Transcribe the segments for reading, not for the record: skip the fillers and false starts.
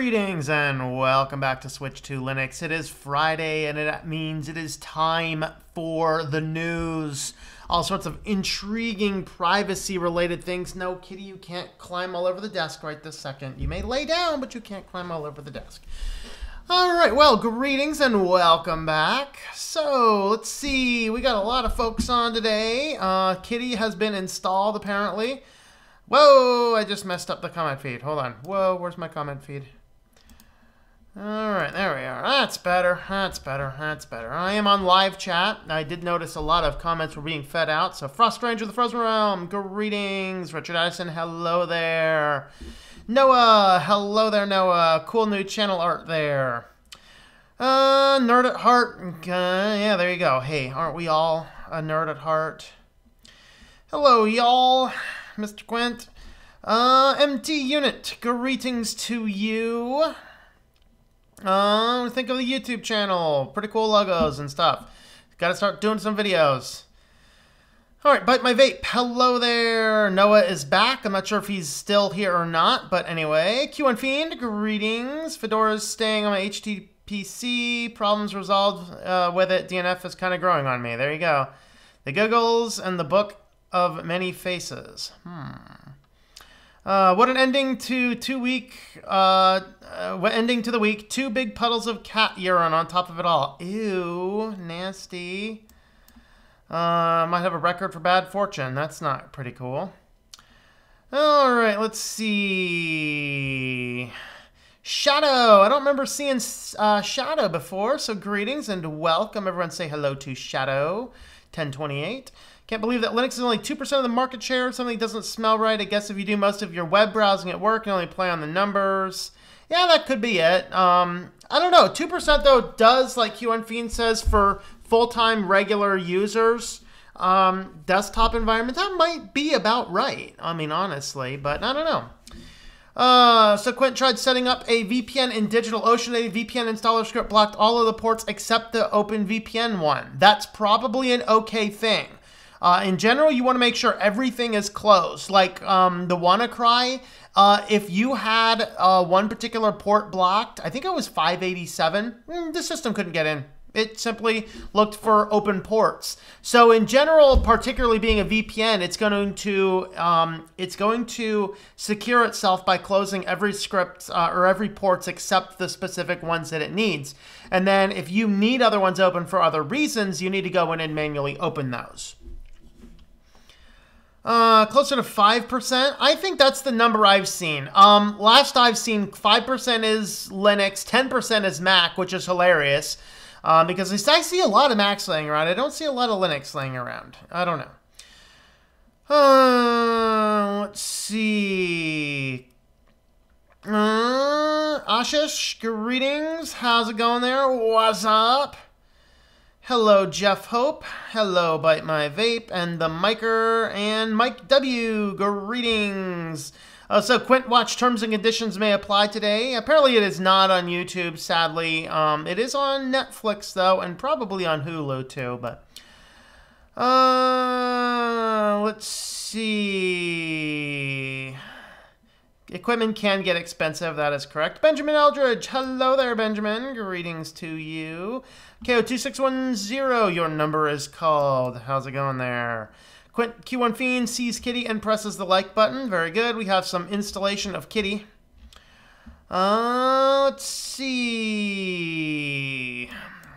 Greetings and welcome back to Switch2Linux. It is Friday and it means it is time for the news. All sorts of intriguing privacy-related things. No, Kitty, you can't climb all over the desk right this second. You may lay down, but you can't climb all over the desk. All right, well, greetings and welcome back. So, let's see. We got a lot of folks on today. Kitty has been installed, apparently. Whoa, I just messed up the comment feed. Hold on. Whoa, where's my comment feed? All right, there we are. That's better. That's better. That's better. I am on live chat. I did notice a lot of comments were being fed out. So, Frost Ranger of the Frozen Realm, greetings. Richard Addison, hello there. Noah, hello there, Noah. Cool new channel art there. Nerd at heart. Yeah, there you go. Hey, aren't we all a nerd at heart? Hello, y'all. Mr. Quint. MT Unit, greetings to you. Think of the YouTube channel. Pretty cool logos and stuff. Gotta start doing some videos. Alright, Bite My Vape, hello there. Noah is back. I'm not sure if he's still here or not, but anyway. Q1 Fiend, greetings. Fedora's staying on my HTPC. Problems resolved with it. DNF is kind of growing on me. There you go. The Googles and the Book of Many Faces. What an ending to ending to the week. 2 big puddles of cat urine on top of it all. Ew, nasty. Might have a record for bad fortune. That's not pretty cool. All right, let's see. Shadow. I don't remember seeing Shadow before, so greetings and welcome. Everyone say hello to Shadow 1028. Can't believe that Linux is only 2% of the market share. Something doesn't smell right. I guess if you do most of your web browsing at work and only play on the numbers. Yeah, that could be it. I don't know. 2% though does, like Q1 Fiend says, for full-time regular users, desktop environments, that might be about right. I mean, honestly, but I don't know. So Quint tried setting up a VPN in DigitalOcean. A VPN installer script blocked all of the ports except the OpenVPN one. That's probably an okay thing. In general, you want to make sure everything is closed. Like the WannaCry, if you had one particular port blocked, I think it was 587, the system couldn't get in. It simply looked for open ports. So in general, particularly being a VPN, it's going to secure itself by closing every script or every ports except the specific ones that it needs. And then if you need other ones open for other reasons, you need to go in and manually open those. Closer to 5%. I think that's the number I've seen. Last I've seen 5% is Linux, 10% is Mac, which is hilarious. Because I see a lot of Macs laying around. I don't see a lot of Linux laying around. I don't know. Let's see. Ashish, greetings. How's it going there? What's up? Hello, Jeff Hope. Hello, Bite My Vape. And the Miker and Mike W. Greetings. So Quint Watch terms and conditions may apply today. Apparently it is not on YouTube, sadly. It is on Netflix, though, and probably on Hulu, too. But let's see. Equipment can get expensive, that is correct. Benjamin Eldridge, hello there, Benjamin. Greetings to you. KO2610, your number is called. How's it going there? Q1 Fiend sees Kitty and presses the like button. Very good. We have some installation of Kitty. Let's see.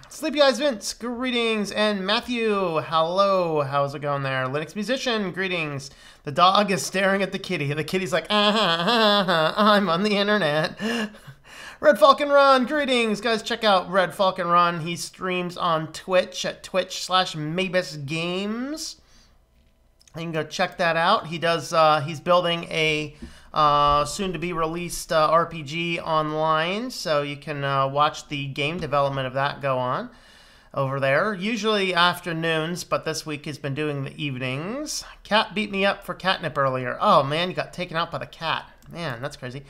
Sleepy Eyes Vince, greetings. And Matthew, hello. How's it going there? Linux Musician, greetings. The dog is staring at the kitty. The kitty's like, I'm on the internet. Red Falcon Run, greetings. Guys, check out Red Falcon Run. He streams on Twitch at twitch.tv/MabusGames. You can go check that out. He does. He's building a soon-to-be-released RPG online, so you can watch the game development of that go on over there. Usually afternoons, but this week he's been doing the evenings. Cat beat me up for catnip earlier. Oh man, you got taken out by the cat. Man, that's crazy.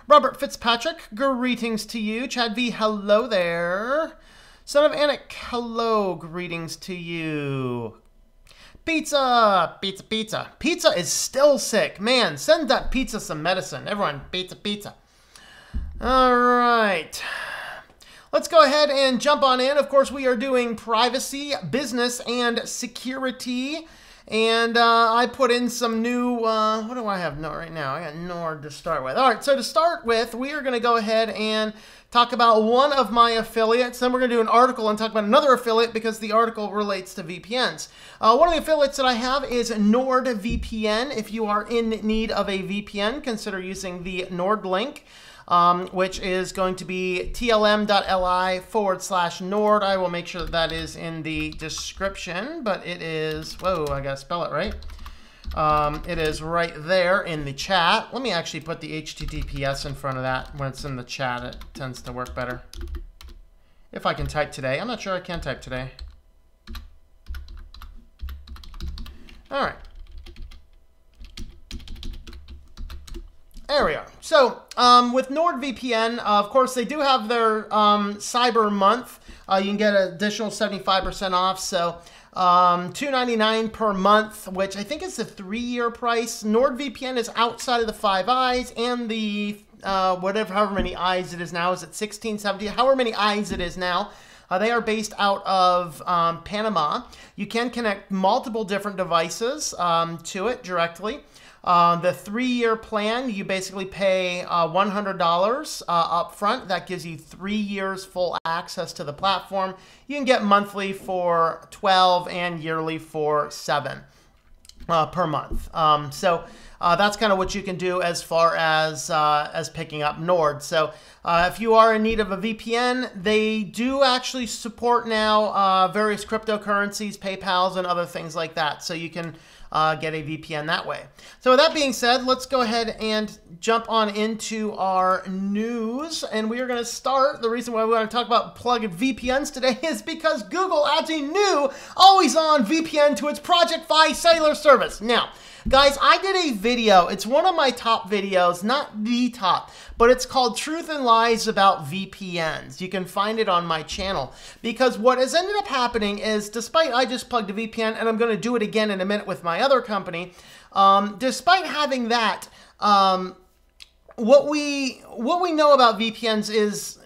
Robert Fitzpatrick, greetings to you. Chad V, hello there. Son of Anik, hello, greetings to you. Pizza! Pizza, pizza. Pizza is still sick. Man, send that pizza some medicine. Everyone, pizza, pizza. All right. Let's go ahead and jump on in. Of course, we are doing privacy, business, and security. And I put in some new, what do I have right now? I got Nord to start with. All right, so to start with, we are going to go ahead and talk about one of my affiliates. Then we're going to do an article and talk about another affiliate because the article relates to VPNs. One of the affiliates that I have is NordVPN. If you are in need of a VPN, consider using the Nord link. Which is going to be tlm.li/Nord. I will make sure that is in the description, but it is, whoa, I gotta spell it right. It is right there in the chat. Let me actually put the HTTPS in front of that. When it's in the chat, it tends to work better. If I can type today. I'm not sure I can type today. All right. There we are. So with NordVPN, of course, they do have their Cyber Month. You can get an additional 75% off. So $2.99 per month, which I think is the 3-year price. NordVPN is outside of the Five Eyes and the however many eyes it is now. Is it 16, 17? However many eyes it is now. They are based out of Panama. You can connect multiple different devices to it directly. The 3-year plan, you basically pay $100 up front. That gives you 3 years full access to the platform. You can get monthly for $12 and yearly for $7 per month. So that's kind of what you can do as far as picking up Nord. So if you are in need of a VPN, they do actually support now various cryptocurrencies, PayPals, and other things like that. So you can get a VPN that way. So with that being said, let's go ahead and jump on into our news. And we are going to start. The reason why we want to talk about plugin VPNs today is because Google adds a new always-on VPN to its Project Fi cellular service. Now, guys, I did a video. It's one of my top videos, not the top, but it's called Truth and Lies About VPNs. You can find it on my channel. Because what has ended up happening is, despite I just plugged a VPN, and I'm going to do it again in a minute with my other company, despite having that, what we know about VPNs is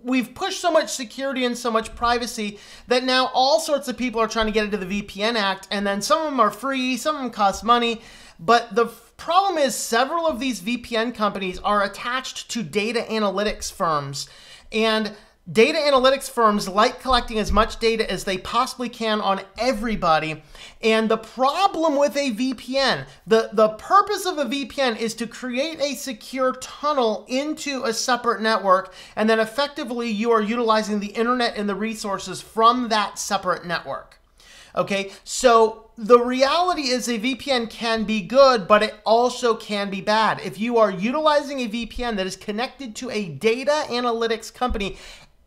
we've pushed so much security and so much privacy that now all sorts of people are trying to get into the VPN Act, and then some of them are free, some of them cost money. But the problem is several of these VPN companies are attached to data analytics firms, and data analytics firms like collecting as much data as they possibly can on everybody. And the problem with a VPN, the purpose of a VPN is to create a secure tunnel into a separate network, and then effectively you are utilizing the internet and the resources from that separate network. Okay, so the reality is a VPN can be good, but it also can be bad. If you are utilizing a VPN that is connected to a data analytics company,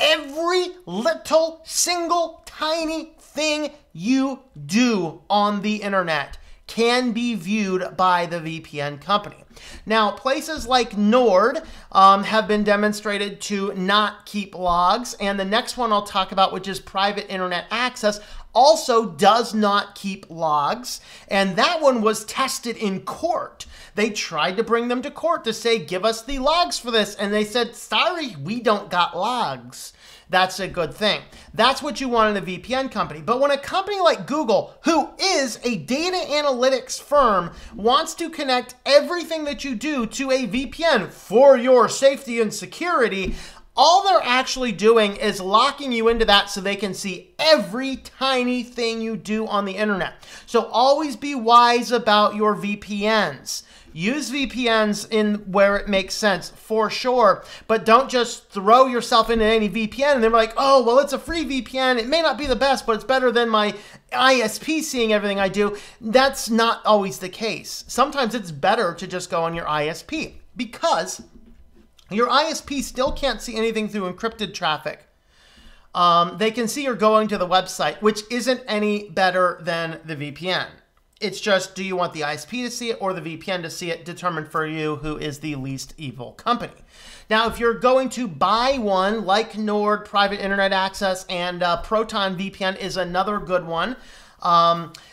every little single tiny thing you do on the internet can be viewed by the VPN company. Now, places like Nord have been demonstrated to not keep logs, and the next one I'll talk about, which is private internet access, also does not keep logs, and that one was tested in court. They tried to bring them to court to say, give us the logs for this, and they said, sorry, we don't got logs. That's a good thing. That's what you want in a VPN company. But when a company like Google, who is a data analytics firm, wants to connect everything that you do to a VPN for your safety and security, all they're actually doing is locking you into that so they can see every tiny thing you do on the internet. So always be wise about your VPNs. Use VPNs in where it makes sense, for sure, but don't just throw yourself into any VPN and they're like, oh, well, it's a free VPN. It may not be the best, but it's better than my ISP seeing everything I do. That's not always the case. Sometimes it's better to just go on your ISP because your ISP still can't see anything through encrypted traffic. They can see you're going to the website, which isn't any better than the VPN. It's just, do you want the ISP to see it or the VPN to see it, determined for you who is the least evil company. Now, if you're going to buy one like Nord, Private Internet Access, and Proton VPN is another good one.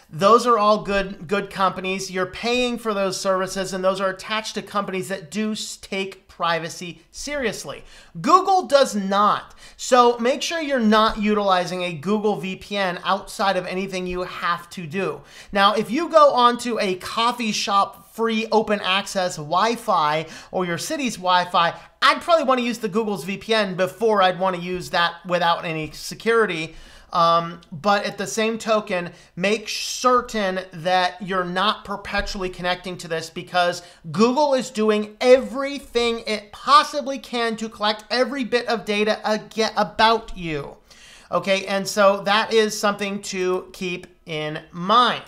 those are all good companies. You're paying for those services, and those are attached to companies that do take privacy seriously. Google does not. So make sure you're not utilizing a Google VPN outside of anything you have to do. Now, if you go onto a coffee shop free open access Wi-Fi or your city's Wi-Fi, I'd probably want to use the Google's VPN before I'd want to use that without any security. But at the same token, make certain that you're not perpetually connecting to this, because Google is doing everything it possibly can to collect every bit of data about you. Okay, and so that is something to keep in mind.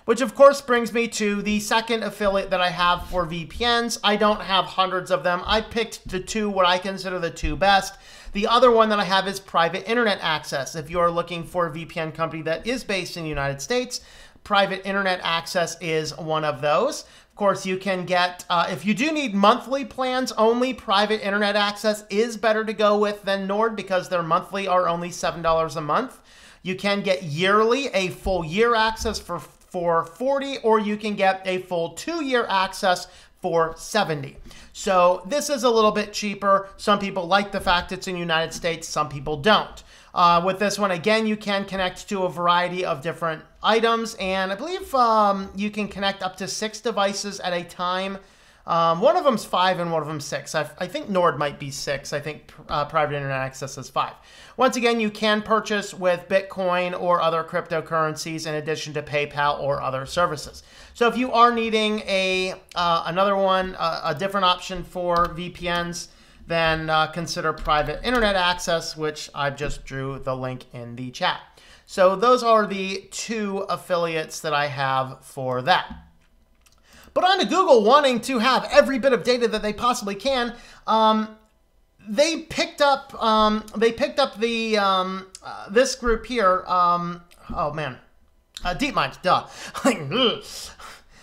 Which of course brings me to the second affiliate that I have for VPNs. I don't have hundreds of them. I picked the two, what I consider the two best. The other one that I have is Private Internet Access. If you're looking for a VPN company that is based in the United States, Private Internet Access is one of those. Of course, you can get, if you do need monthly plans only, Private Internet Access is better to go with than Nord, because their monthly are only $7 a month. You can get yearly, a full year access for $40, or you can get a full 2-year access for $70. So this is a little bit cheaper. Some people like the fact it's in the United States, some people don't. With this one, again, you can connect to a variety of different items, and I believe you can connect up to 6 devices at a time. One of them's 5 and one of them's 6. I think Nord might be 6. I think Private Internet Access is 5. Once again, you can purchase with Bitcoin or other cryptocurrencies in addition to PayPal or other services. So if you are needing another one, a different option for VPNs, then consider Private Internet Access, which I've just drew the link in the chat. So those are the 2 affiliates that I have for that. But on to Google wanting to have every bit of data that they possibly can, they picked up the this group here. Oh man, DeepMind. Duh.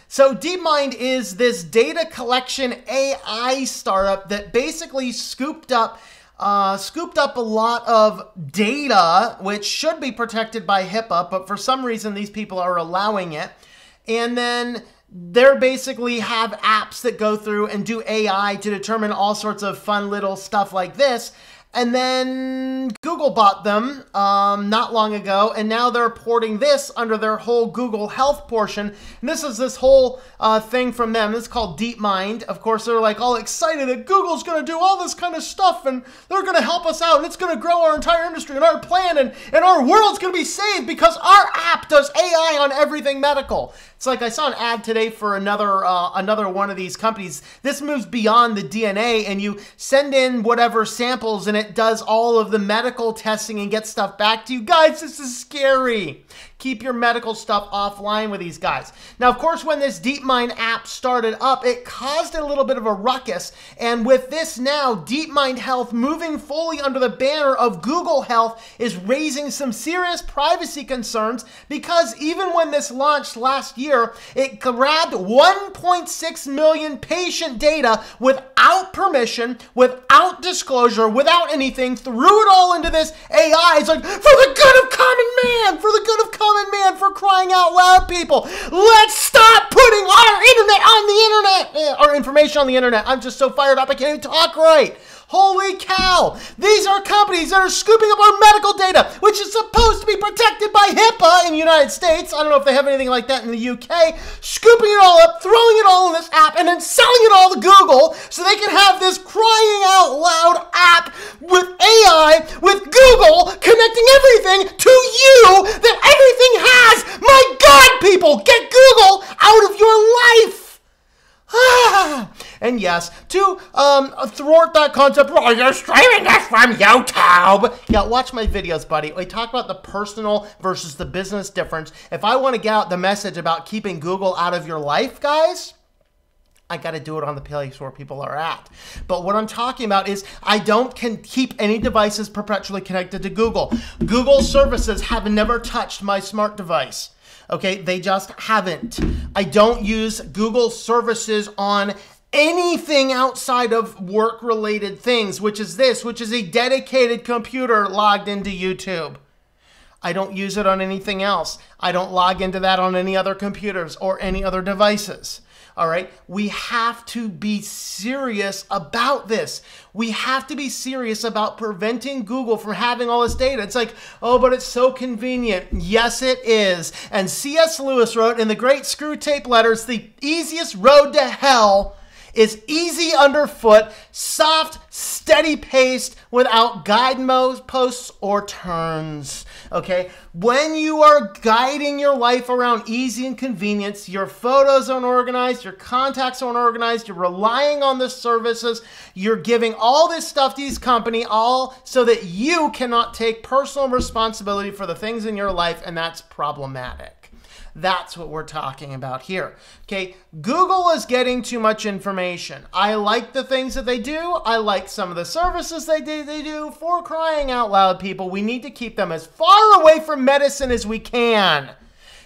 So DeepMind is this data collection AI startup that basically scooped up a lot of data, which should be protected by HIPAA, but for some reason these people are allowing it, and then they basically have apps that go through and do AI to determine all sorts of fun little stuff like this. And then Google bought them not long ago, and now they're porting this under their whole Google Health portion. And this is this whole thing from them. This is called DeepMind. Of course, they're like all excited that Google's going to do all this kind of stuff, and they're going to help us out, and it's going to grow our entire industry and our plan, and our world's going to be saved because our app does AI on everything medical. It's like I saw an ad today for another one of these companies. This moves beyond the DNA, and you send in whatever samples, and it does all of the medical testing and gets stuff back to you. Guys, this is scary. Keep your medical stuff offline with these guys. Now, of course, when this DeepMind app started up, it caused a little bit of a ruckus. And with this now, DeepMind Health moving fully under the banner of Google Health is raising some serious privacy concerns, because even when this launched last year, it grabbed 1.6 million patient data without permission, without disclosure, without anything, threw it all into this AI. It's like, for the good of common man, for the good of common man, for crying out loud, people, let's stop putting our internet on the internet, our information on the internet. I'm just so fired up, I can't even talk right. Holy cow! These are companies that are scooping up our medical data, which is supposed to be protected by HIPAA in the United States. I don't know if they have anything like that in the UK. Scooping it all up, throwing it all in this app, and then selling it all to Google so they can have this crying out loud app with AI, with Google connecting everything to you that everything has. My God, people, get Google out of your life! And yes, to thwart that concept, oh, you're streaming this from YouTube. Yeah, watch my videos, buddy. We talk about the personal versus the business difference. If I want to get out the message about keeping Google out of your life, guys, I got to do it on the place where people are at. But what I'm talking about is I don't keep any devices perpetually connected to Google. Google services have never touched my smart device. Okay, they just haven't. I don't use Google services on anything outside of work-related things, which is a dedicated computer logged into YouTube. I don't use it on anything else. I don't log into that on any other computers or any other devices. All right, we have to be serious about this. We have to be serious about preventing Google from having all this data. It's like, oh, but it's so convenient. Yes, it is. And C.S. Lewis wrote in the great Screw Tape Letters, the easiest road to hell is easy underfoot, soft, steady paced, without guideposts or turns. Okay? When you are guiding your life around easy and convenience, your photos aren't organized, your contacts aren't organized, you're relying on the services, you're giving all this stuff to these companies, all so that you cannot take personal responsibility for the things in your life, and that's problematic. That's what we're talking about here. Okay, Google is getting too much information. I like the things that they do. I like some of the services they do. For crying out loud, people, we need to keep them as far away from medicine as we can.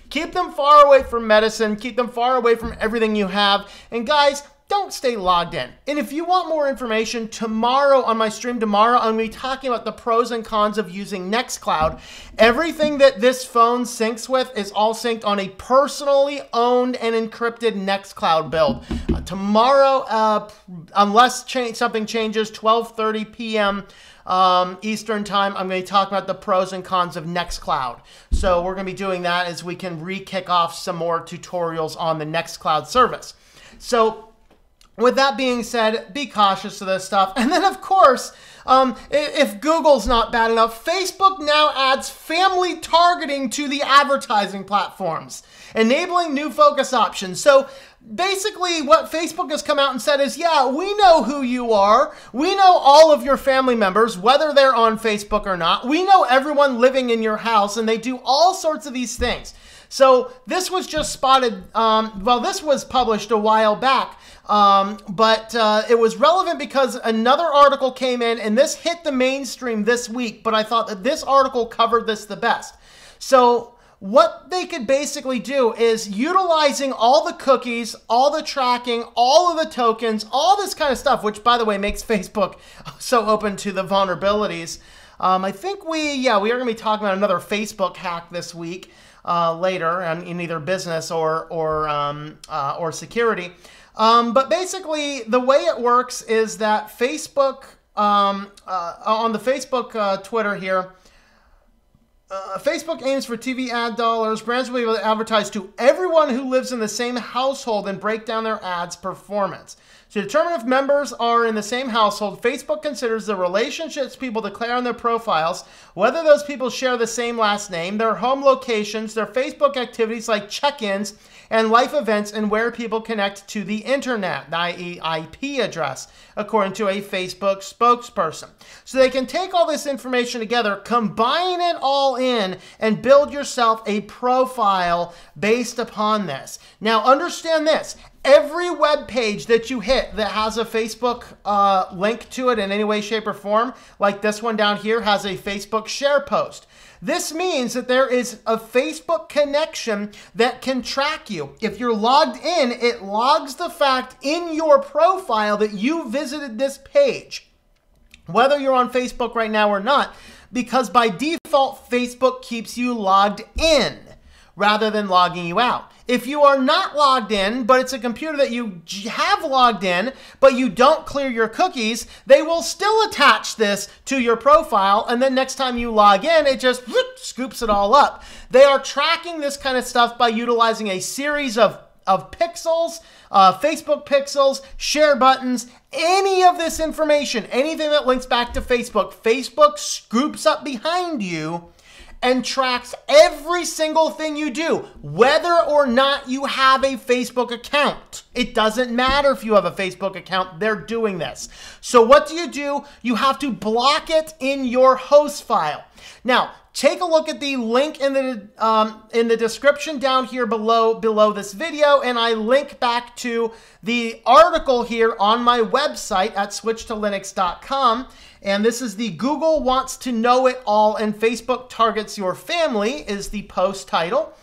Keep them far away from medicine. Keep them far away from everything you have. And guys, don't stay logged in. And if you want more information, tomorrow on my stream tomorrow, I'm going to be talking about the pros and cons of using Nextcloud. Everything that this phone syncs with is all synced on a personally owned and encrypted Nextcloud build. Tomorrow, unless something changes, 12:30 p.m. Eastern time, I'm going to talk about the pros and cons of Nextcloud. So we're going to be doing that as we can re-kick off some more tutorials on the Nextcloud service. So with that being said, be cautious of this stuff. And then, of course, if Google's not bad enough, Facebook now adds family targeting to the advertising platforms, enabling new focus options. So basically what Facebook has come out and said is, yeah, we know who you are. We know all of your family members, whether they're on Facebook or not. We know everyone living in your house, and they do all sorts of these things. So this was just spotted, well, this was published a while back, but it was relevant because another article came in, and this hit the mainstream this week, but I thought that this article covered this the best. So what they could basically do is utilizing all the cookies, all the tracking, all of the tokens, all this kind of stuff, which, by the way, makes Facebook so open to the vulnerabilities. I think we are going to be talking about another Facebook hack this week. Later in either business or security. But basically, the way it works is that Facebook, on the Facebook Twitter here, Facebook aims for TV ad dollars. Brands will be able to advertise to everyone who lives in the same household and break down their ads' performance. To determine if members are in the same household, Facebook considers the relationships people declare on their profiles, whether those people share the same last name, their home locations, their Facebook activities like check-ins and life events, and where people connect to the internet, i.e. IP address, according to a Facebook spokesperson. So they can take all this information together, combine it all in, and build yourself a profile based upon this. Now understand this. Every web page that you hit that has a Facebook link to it in any way, shape, or form, like this one down here, has a Facebook share post. This means that there is a Facebook connection that can track you. If you're logged in, it logs the fact in your profile that you visited this page, whether you're on Facebook right now or not, because by default, Facebook keeps you logged in rather than logging you out. If you are not logged in, but it's a computer that you have logged in, but you don't clear your cookies, they will still attach this to your profile, and then next time you log in, it just scoops it all up. They are tracking this kind of stuff by utilizing a series of pixels, Facebook pixels, share buttons, any of this information, anything that links back to Facebook, Facebook scoops up behind you and tracks every single thing you do, whether or not you have a Facebook account. It doesn't matter if you have a Facebook account, they're doing this. So what do? You have to block it in your host file. Now, take a look at the link in the description down here below this video, and I link back to the article here on my website at SwitchedtoLinux.com. And this is the Google Wants to Know It All and Facebook Targets Your Family is the post title.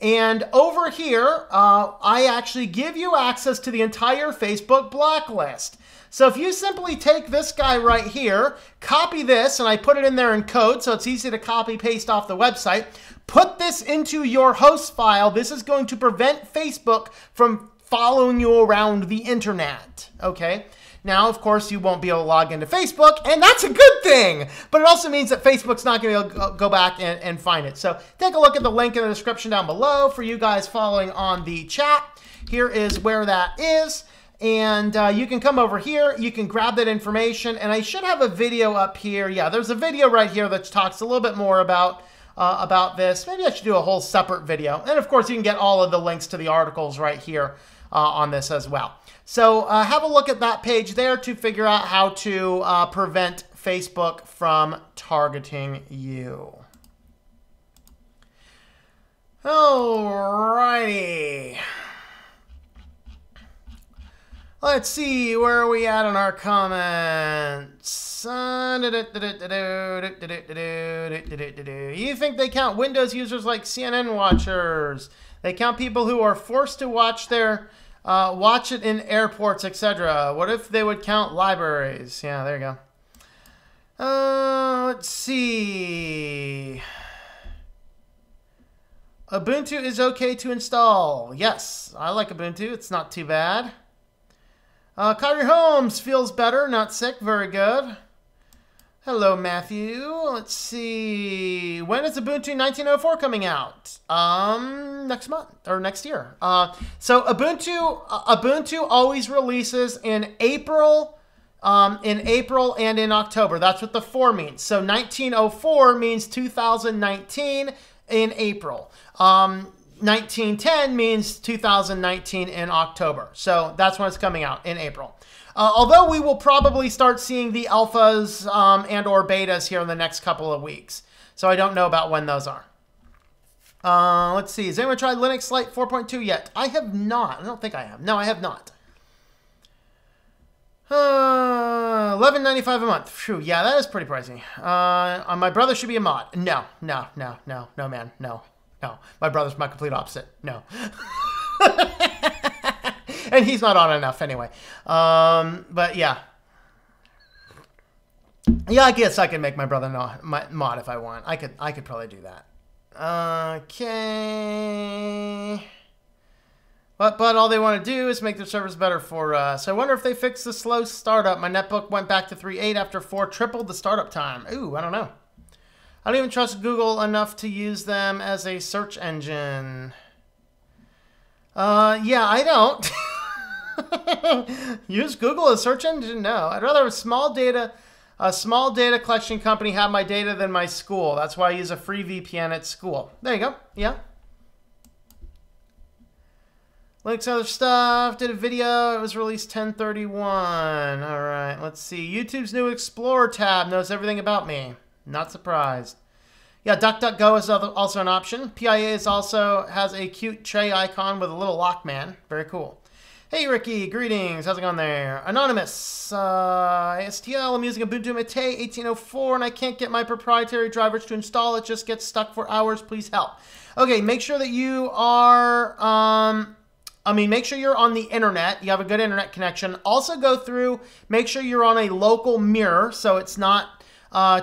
And over here, I actually give you access to the entire Facebook blacklist. So if you simply take this guy right here, copy this, and I put it in there in code, so it's easy to copy paste off the website, put this into your host file. This is going to prevent Facebook from following you around the internet, okay? Now, of course, you won't be able to log into Facebook, and that's a good thing. But it also means that Facebook's not going to be able to go back and find it. So take a look at the link in the description down below for you guys following on the chat. Here is where that is. And you can come over here. You can grab that information. And I should have a video up here. Yeah, there's a video right here that talks a little bit more about this. Maybe I should do a whole separate video. And, of course, you can get all of the links to the articles right here on this as well. So have a look at that page there to figure out how to prevent Facebook from targeting you. Alrighty. Let's see, where are we at in our comments? You think they count Windows users like CNN watchers? They count people who are forced to watch watch it in airports, etc. What if they would count libraries? Yeah, there you go. Let's see. Ubuntu is okay to install. Yes, I like Ubuntu. It's not too bad. Kyrie Holmes feels better, not sick. Very good. Hello, Matthew. Let's see. When is Ubuntu 19.04 coming out? Next month or next year. So Ubuntu always releases in April and in October. That's what the 4 means. So 1904 means 2019 in April. 1910 means 2019 in October. So that's when it's coming out, in April. Although we will probably start seeing the alphas and or betas here in the next couple of weeks. So I don't know about when those are. Let's see. Has anyone tried Linux Lite 4.2 yet? I have not. I don't think I have. No, I have not. $11.95 a month. Phew, yeah, that is pretty pricey. My brother should be a mod. No, man. No. My brother's my complete opposite. No. And he's not on enough anyway. But yeah. Yeah, I guess I can make my brother mod if I want. I could probably do that. Okay. But all they want to do is make their servers better for us. I wonder if they fixed the slow startup. My netbook went back to 3.8 after 4 tripled the startup time. Ooh, I don't know. I don't even trust Google enough to use them as a search engine. Yeah, I don't. Use Google as search engine? No. I'd rather have a small data collection company have my data than my school. That's why I use a free VPN at school. There you go. Yeah. Links, other stuff. Did a video. It was released 10/31. All right. Let's see. YouTube's new Explorer tab knows everything about me. Not surprised. Yeah, DuckDuckGo is also an option. PIA also has a cute tray icon with a little Lockman. Very cool. Hey, Ricky. Greetings. How's it going there? Anonymous. ASTL. I'm using Ubuntu Mate 18.04, and I can't get my proprietary drivers to install. It just gets stuck for hours. Please help. Okay, make sure that you are... make sure you're on the internet. You have a good internet connection. Also go through, make sure you're on a local mirror, so it's not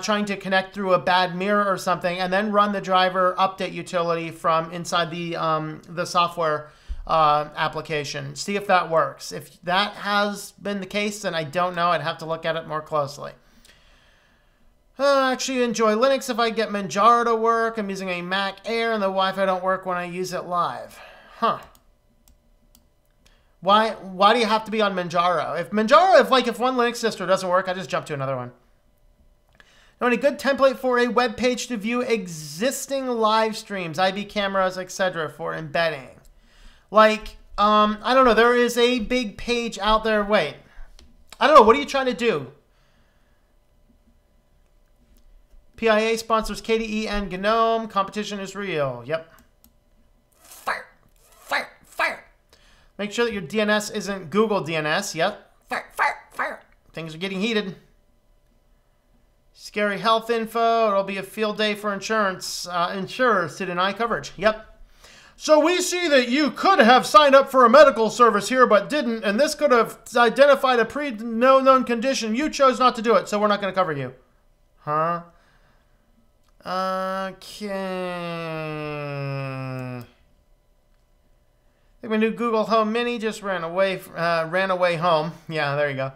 trying to connect through a bad mirror or something, and then run the driver update utility from inside the software application. See if that works. If that has been the case, then I don't know. I'd have to look at it more closely. I actually enjoy Linux if I get Manjaro to work. I'm using a Mac Air, and the Wi-Fi don't work when I use it live. Huh. Why do you have to be on Manjaro? If one Linux distro doesn't work, I just jump to another one. Know any good template for a web page to view existing live streams, IB cameras, etc. for embedding? Like, I don't know. There is a big page out there. Wait. I don't know. What are you trying to do? PIA sponsors KDE and GNOME. Competition is real. Yep. Fire. Fire. Fire. Make sure that your DNS isn't Google DNS. Yep. Fire, fire, fire. Things are getting heated. Scary health info. It'll be a field day for insurers to deny coverage. Yep. So we see that you could have signed up for a medical service here but didn't, and this could have identified a pre-known condition. You chose not to do it, so we're not going to cover you. Huh? Okay. I think my new Google Home Mini just ran away home. Yeah, there you go.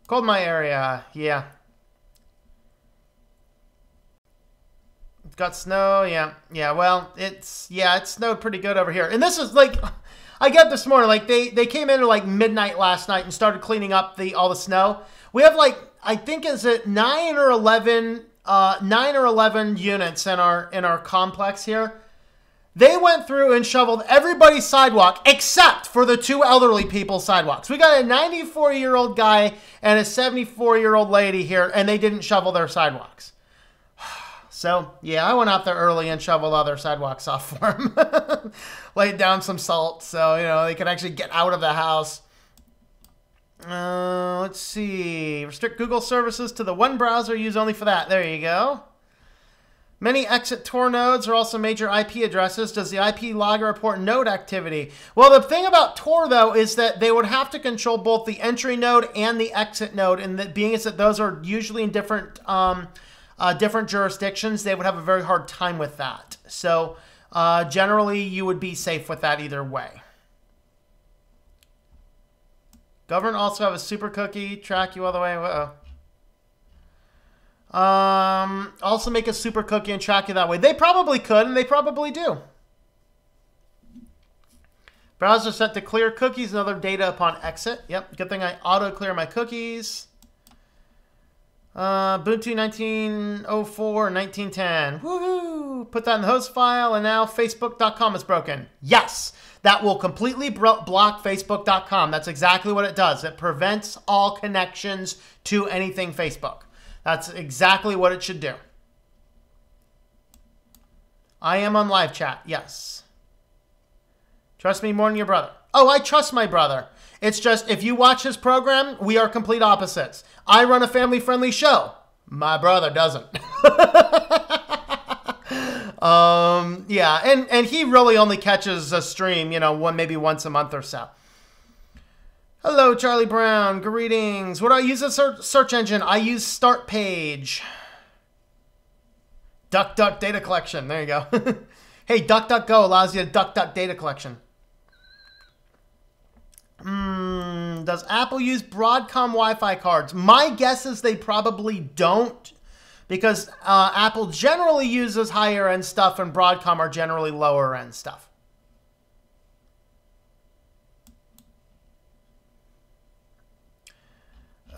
Cold my area. Yeah. It's got snow. Yeah. Yeah. Well, it snowed pretty good over here. And this is like, I get this morning, like they came in at like midnight last night and started cleaning up all the snow. We have like, I think is it 9 or 11 units in our complex here. They went through and shoveled everybody's sidewalk except for the 2 elderly people's sidewalks. We got a 94-year-old guy and a 74-year-old lady here, and they didn't shovel their sidewalks. So, yeah, I went out there early and shoveled all their sidewalks off for them. Laid down some salt so, they could actually get out of the house. Let's see. Restrict Google services to the one browser. Use only for that. There you go. Many exit Tor nodes are also major IP addresses. Does the IP logger report node activity? Well, the thing about Tor, though, is that they would have to control both the entry node and the exit node. And that being is that those are usually in different jurisdictions, they would have a very hard time with that. So generally, you would be safe with that either way. Government also have a super cookie, track you all the way. Also make a super cookie and track you that way. They probably could, and they probably do. Browser set to clear cookies and other data upon exit. Yep, good thing I auto clear my cookies. Ubuntu 1904 and 1910. Woohoo! Put that in the host file, and now Facebook.com is broken. Yes! That will completely block Facebook.com. That's exactly what it does. It prevents all connections to anything Facebook. That's exactly what it should do. I am on live chat, yes. Trust me more than your brother. Oh, I trust my brother. It's just, if you watch his program, we are complete opposites. I run a family-friendly show. My brother doesn't. Yeah, and he really only catches a stream, maybe once a month or so. Hello, Charlie Brown. Greetings. What do I use as a search engine? I use Start Page. DuckDuck data collection. There you go. Hey, DuckDuckGo allows you to DuckDuck data collection. Does Apple use Broadcom Wi-Fi cards? My guess is they probably don't, because Apple generally uses higher end stuff and Broadcom are generally lower end stuff.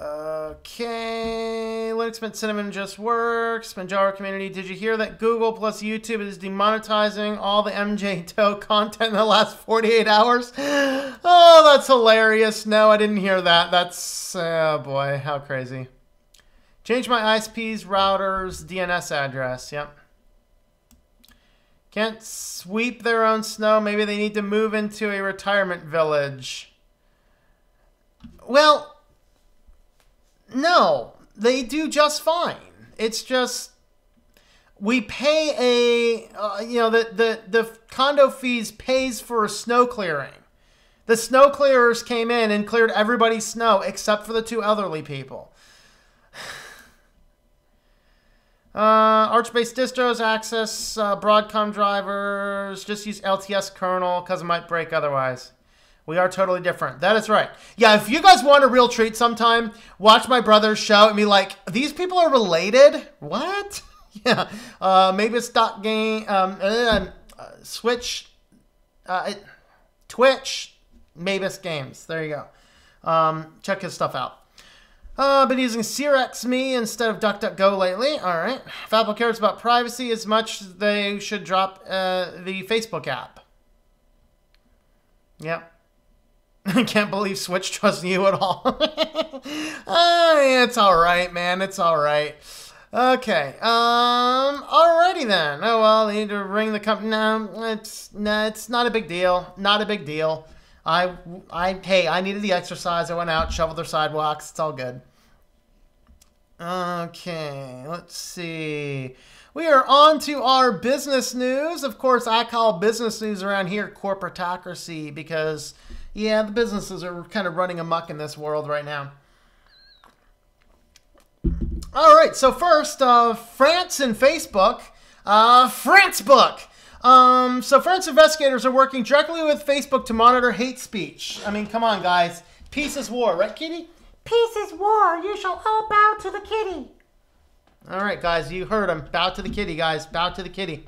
Okay, Linux Mint Cinnamon just works. Manjaro community, did you hear that Google plus YouTube is demonetizing all the MJ content in the last 48 hours? Oh, that's hilarious. No, I didn't hear that. That's, oh boy, how crazy. Change my ISP's router's DNS address. Yep. Can't sweep their own snow. Maybe they need to move into a retirement village. Well, no, they do just fine. It's just, we pay a, the condo fees pays for snow clearing. The snow clearers came in and cleared everybody's snow except for the 2 elderly people. Arch-based distros access Broadcom drivers. Just use LTS kernel because it might break otherwise. We are totally different. That is right. Yeah, if you guys want a real treat sometime, watch my brother's show and be like, these people are related? What? Yeah. Maybe it's .game, Switch, Twitch, Mavis Games. There you go. Check his stuff out. Been using SeerXme instead of DuckDuckGo lately. All right. If Apple cares about privacy as much, they should drop the Facebook app. Yep. I can't believe Switch trusts you at all. It's all right, man. It's all right. Okay. Alrighty then. Oh well, they need to ring the company. No, it's not a big deal. Not a big deal. Hey, I needed the exercise. I went out, shoveled their sidewalks. It's all good. Okay, let's see. We are on to our business news. Of course, I call business news around here corporatocracy because, yeah, the businesses are kind of running amok in this world right now. All right, so first, France and Facebook. France book. So France investigators are working directly with Facebook to monitor hate speech. I mean, come on, guys. Peace is war, right, kitty? Peace is war. You shall all bow to the kitty. All right, guys, you heard him. Bow to the kitty, guys. Bow to the kitty.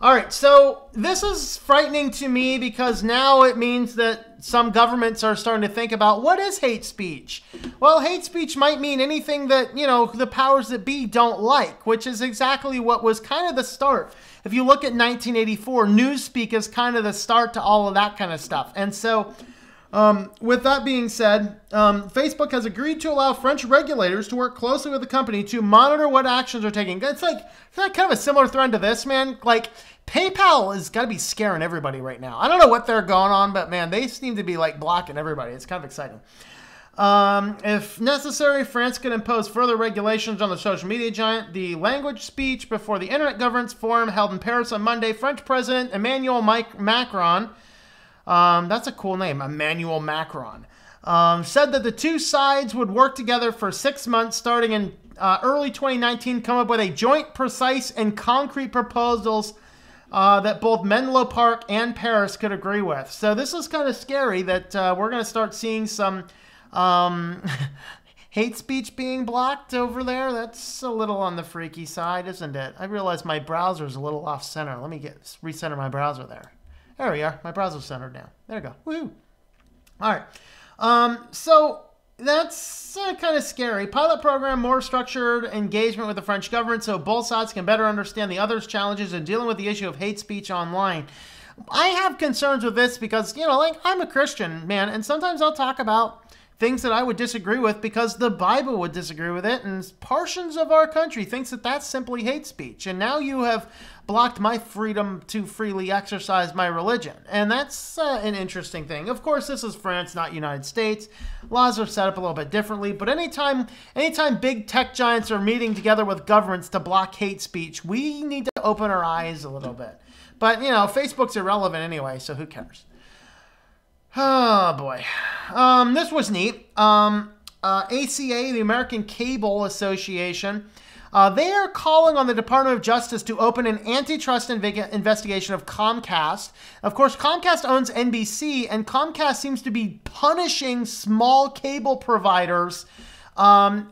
All right, so this is frightening to me because now it means that some governments are starting to think about what is hate speech? Well, hate speech might mean anything that, you know, the powers that be don't like, which is exactly what was kind of the start. If you look at 1984, Newspeak is kind of the start to all of that kind of stuff. And so with that being said, Facebook has agreed to allow French regulators to work closely with the company to monitor what actions are taking. It's like kind of a similar thread to this, man. Like, PayPal has got to be scaring everybody right now. I don't know what they're going on, but man, they seem to be like blocking everybody. It's kind of exciting. If necessary, France can impose further regulations on the social media giant. The language speech before the Internet Governance Forum held in Paris on Monday, French President Emmanuel Macron, that's a cool name, Emmanuel Macron, said that the two sides would work together for 6 months starting in early 2019, come up with a joint, precise, and concrete proposals that both Menlo Park and Paris could agree with. So this is kind of scary that we're going to start seeing some hate speech being blocked over there. That's a little on the freaky side, isn't it? I realize my browser's a little off center. Let me recenter my browser there. There we are. My browser's centered now. There we go. Woohoo. All right. So that's kind of scary. Pilot program, more structured engagement with the French government so both sides can better understand the other's challenges in dealing with the issue of hate speech online. I have concerns with this because, you know, like, I'm a Christian, man, and sometimes I'll talk about things that I would disagree with because the Bible would disagree with it, and portions of our country thinks that that's simply hate speech. And now you have blocked my freedom to freely exercise my religion. And that's an interesting thing. Of course, this is France, not United States. Laws are set up a little bit differently, but anytime big tech giants are meeting together with governments to block hate speech, we need to open our eyes a little bit. But, you know, Facebook's irrelevant anyway, so who cares? Oh, boy. This was neat. ACA, the American Cable Association, they are calling on the Department of Justice to open an antitrust investigation of Comcast. Of course, Comcast owns NBC, and Comcast seems to be punishing small cable providers,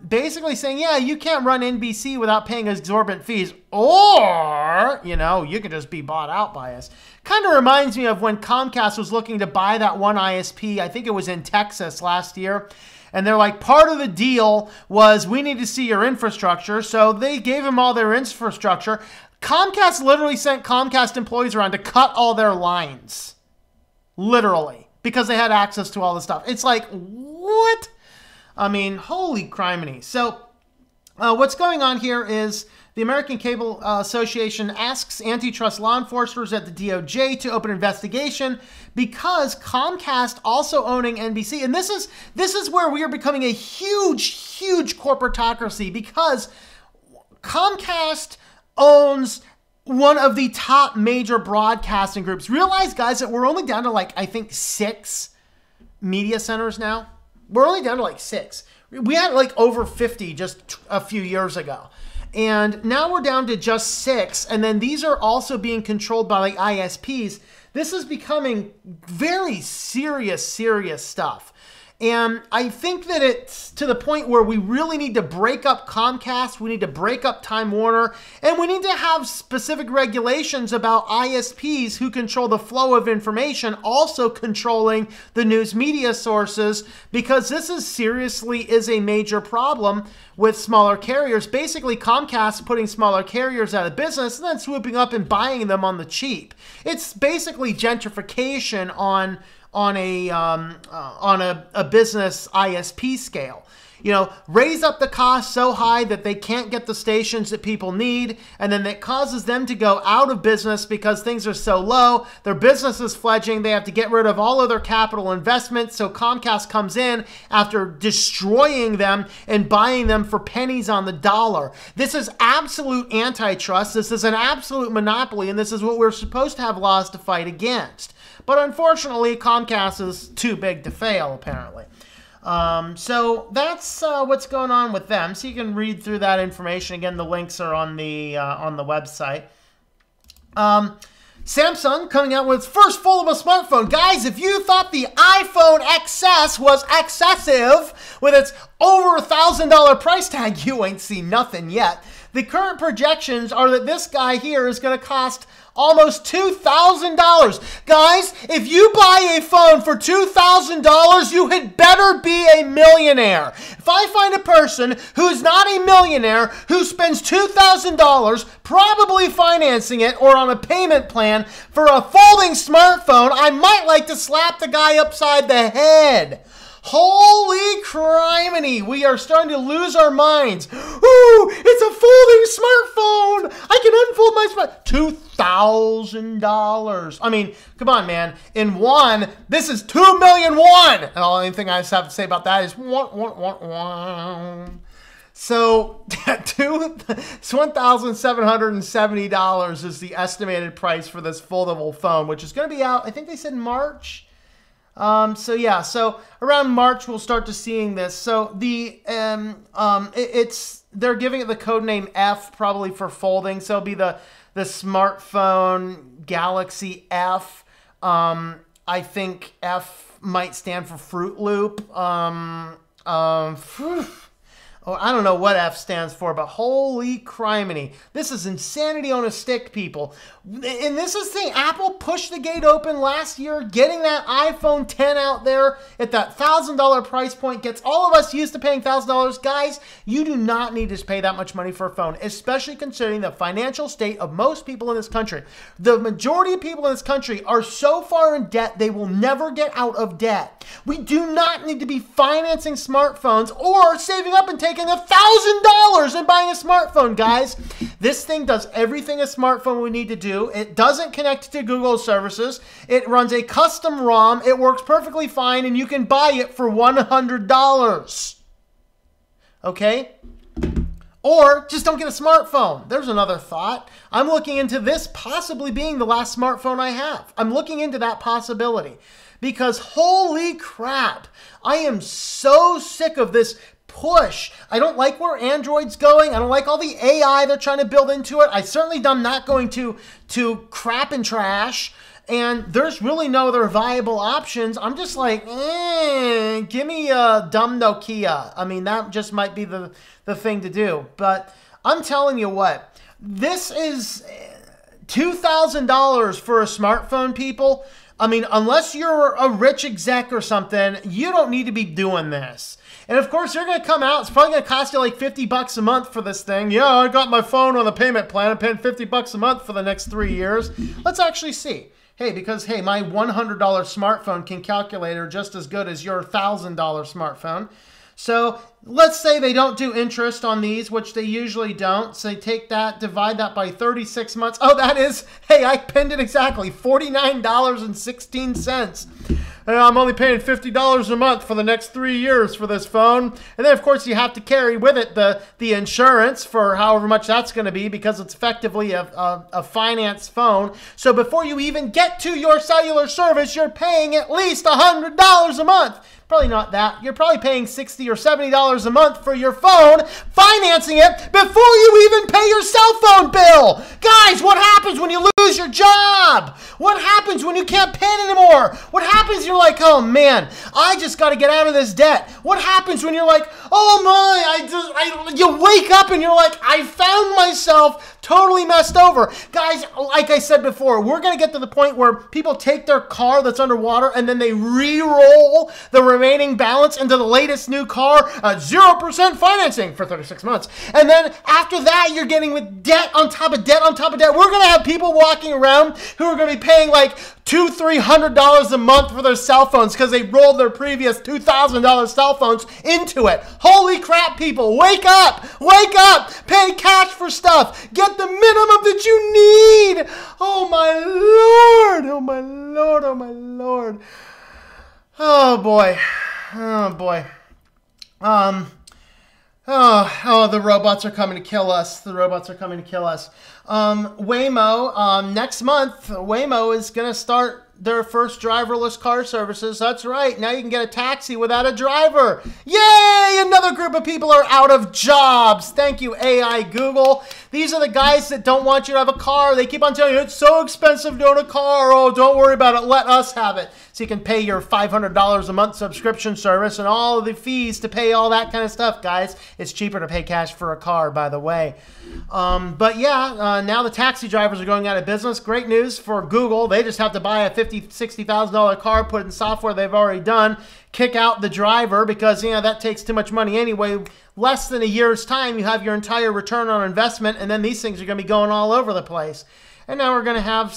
basically saying, yeah, you can't run NBC without paying exorbitant fees, or, you know, you can just be bought out by us. Kind of reminds me of when Comcast was looking to buy that one ISP, I think it was in Texas last year, and they're like, part of the deal was we need to see your infrastructure, so they gave them all their infrastructure. Comcast literally sent Comcast employees around to cut all their lines, literally, because they had access to all the stuff. It's like, what? I mean, holy criminy. So what's going on here is the American Cable Association asks antitrust law enforcers at the DOJ to open an investigation because Comcast also owning NBC, and this is where we are becoming a huge corporatocracy because Comcast owns one of the top major broadcasting groups. Realize, guys, that we're only down to like, I think 6 media centers now. We're only down to like 6. We had like over 50 just a few years ago. And now we're down to just 6. And then these are also being controlled by like ISPs. This is becoming very serious stuff. And I think that it's to the point where we really need to break up Comcast, we need to break up Time Warner, and we need to have specific regulations about ISPs who control the flow of information, also controlling the news media sources, because this is seriously is a major problem with smaller carriers. Basically, Comcast putting smaller carriers out of business and then swooping up and buying them on the cheap. It's basically gentrification on a business ISP scale. You know, raise up the cost so high that they can't get the stations that people need, and then that causes them to go out of business because things are so low. Their business is fledgling. They have to get rid of all of their capital investments. So Comcast comes in after destroying them and buying them for pennies on the dollar. This is absolute antitrust. This is an absolute monopoly, and this is what we're supposed to have laws to fight against. But unfortunately, Comcast is too big to fail, apparently. So that's what's going on with them. So you can read through that information. Again, the links are on the website. Samsung coming out with its first foldable smartphone. Guys, if you thought the iPhone XS was excessive with its over $1,000 price tag, you ain't seen nothing yet. The current projections are that this guy here is going to cost almost $2,000. Guys, if you buy a phone for $2,000, you had better be a millionaire. If I find a person who's not a millionaire who spends $2,000 probably financing it or on a payment plan for a folding smartphone, I might like to slap the guy upside the head. Holy criminy, we are starting to lose our minds. Ooh, it's a folding smartphone. I can unfold my smartphone. $2,000. I mean, come on, man. In one, this is 2 million won. And the only thing I have to say about that is one. So $1,770 is the estimated price for this foldable phone, which is going to be out, I think they said March. So yeah, so around March we'll start to seeing this. So the they're giving it the code name F, probably for folding. So it'll be the smartphone Galaxy F. I think F might stand for Fruit Loop. Oh, I don't know what F stands for, but holy criminy. This is insanity on a stick, people. And this is the thing. Apple pushed the gate open last year, getting that iPhone 10 out there at that $1,000 price point gets all of us used to paying $1,000. Guys, you do not need to pay that much money for a phone, especially considering the financial state of most people in this country. The majority of people in this country are so far in debt, they will never get out of debt. We do not need to be financing smartphones or saving up and taking $1,000 and buying a smartphone, guys. This thing does everything a smartphone would need to do. It doesn't connect to Google services. It runs a custom ROM. It works perfectly fine, and you can buy it for $100. Okay? Or just don't get a smartphone. There's another thought. I'm looking into this possibly being the last smartphone I have. I'm looking into that possibility because holy crap, I am so sick of this push. I don't like where Android's going. I don't like all the AI they're trying to build into it. I certainly am not going to crap and trash. And there's really no other viable options. I'm just like, give me a dumb Nokia. I mean, that just might be the thing to do. But I'm telling you what, this is $2,000 for a smartphone, people. I mean, unless you're a rich exec or something, you don't need to be doing this. And of course, they're going to come out. It's probably going to cost you like $50 a month for this thing. Yeah, I got my phone on the payment plan. I'm paying $50 a month for the next 3 years. Let's actually see. Hey, because, hey, my $100 smartphone can calculate just as good as your $1,000 smartphone. So let's say they don't do interest on these, which they usually don't. So they take that, divide that by 36 months. Oh, that is, hey, I pinned it exactly, $49.16. And I'm only paying $50 a month for the next 3 years for this phone. And then, of course, you have to carry with it the insurance for however much that's going to be because it's effectively a finance phone. So before you even get to your cellular service, you're paying at least $100 a month. Probably not that. You're probably paying $60 or $70 a month for your phone, financing it before you even pay your cell phone bill. Guys, what happens when you lose your job? What happens when you can't pay it anymore? What happens when you're like, oh man, I just got to get out of this debt? What happens when you're like, oh my, you wake up and you're like, I found myself totally messed over. Guys, like I said before, we're going to get to the point where people take their car that's underwater and then they re-roll the remaining balance into the latest new car, 0% financing for 36 months. And then after that, you're getting with debt on top of debt on top of debt. We're going to have people walking walking around who are going to be paying like $200-300 a month for their cell phones because they rolled their previous $2,000 cell phones into it. Holy crap, people. Wake up. Wake up. Pay cash for stuff. Get the minimum that you need. Oh, my Lord. Oh, my Lord. Oh, my Lord. Oh, boy. Oh, boy. Oh, the robots are coming to kill us. The robots are coming to kill us. Waymo, next month, Waymo is going to start their first driverless car services. That's right. Now you can get a taxi without a driver. Yay! Another group of people are out of jobs. Thank you, AI Google. These are the guys that don't want you to have a car. They keep on telling you, it's so expensive to own a car. Oh, don't worry about it. Let us have it. So you can pay your $500 a month subscription service and all of the fees to pay all that kind of stuff, guys. It's cheaper to pay cash for a car, by the way. But yeah, now the taxi drivers are going out of business. Great news for Google. They just have to buy a $50,000, $60,000 car, put in software they've already done, kick out the driver because, you know, that takes too much money anyway. Less than a year's time, you have your entire return on investment, and then these things are going to be going all over the place. And now we're going to have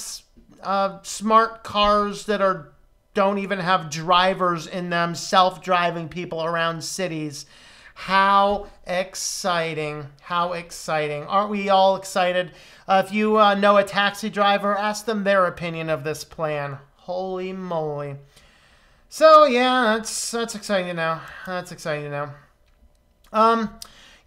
smart cars that don't even have drivers in them, self-driving people around cities. How exciting. How exciting. Aren't we all excited? If you know a taxi driver, ask them their opinion of this plan. Holy moly. So, yeah, that's exciting to know. That's exciting to know.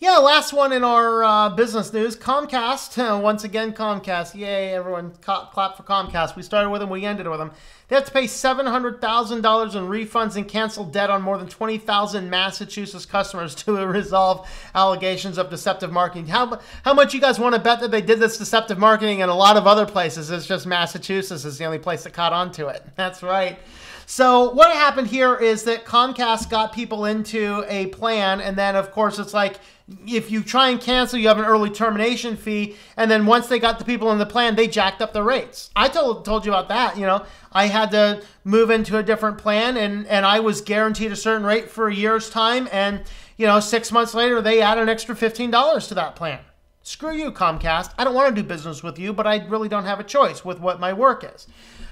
Yeah, last one in our business news, Comcast. Once again, Comcast. Yay, everyone clap for Comcast. We started with them, we ended with them. They have to pay $700,000 in refunds and cancel debt on more than 20,000 Massachusetts customers to resolve allegations of deceptive marketing. How much you guys want to bet that they did this deceptive marketing in a lot of other places? It's just Massachusetts is the only place that caught on to it. That's right. So what happened here is that Comcast got people into a plan, and then, of course, it's like if you try and cancel, you have an early termination fee, and then once they got the people in the plan, they jacked up the rates. I told you about that. You know, I had to move into a different plan, and I was guaranteed a certain rate for a year's time, and, you know, 6 months later, they added an extra $15 to that plan. Screw you, Comcast. I don't want to do business with you, but I really don't have a choice with what my work is.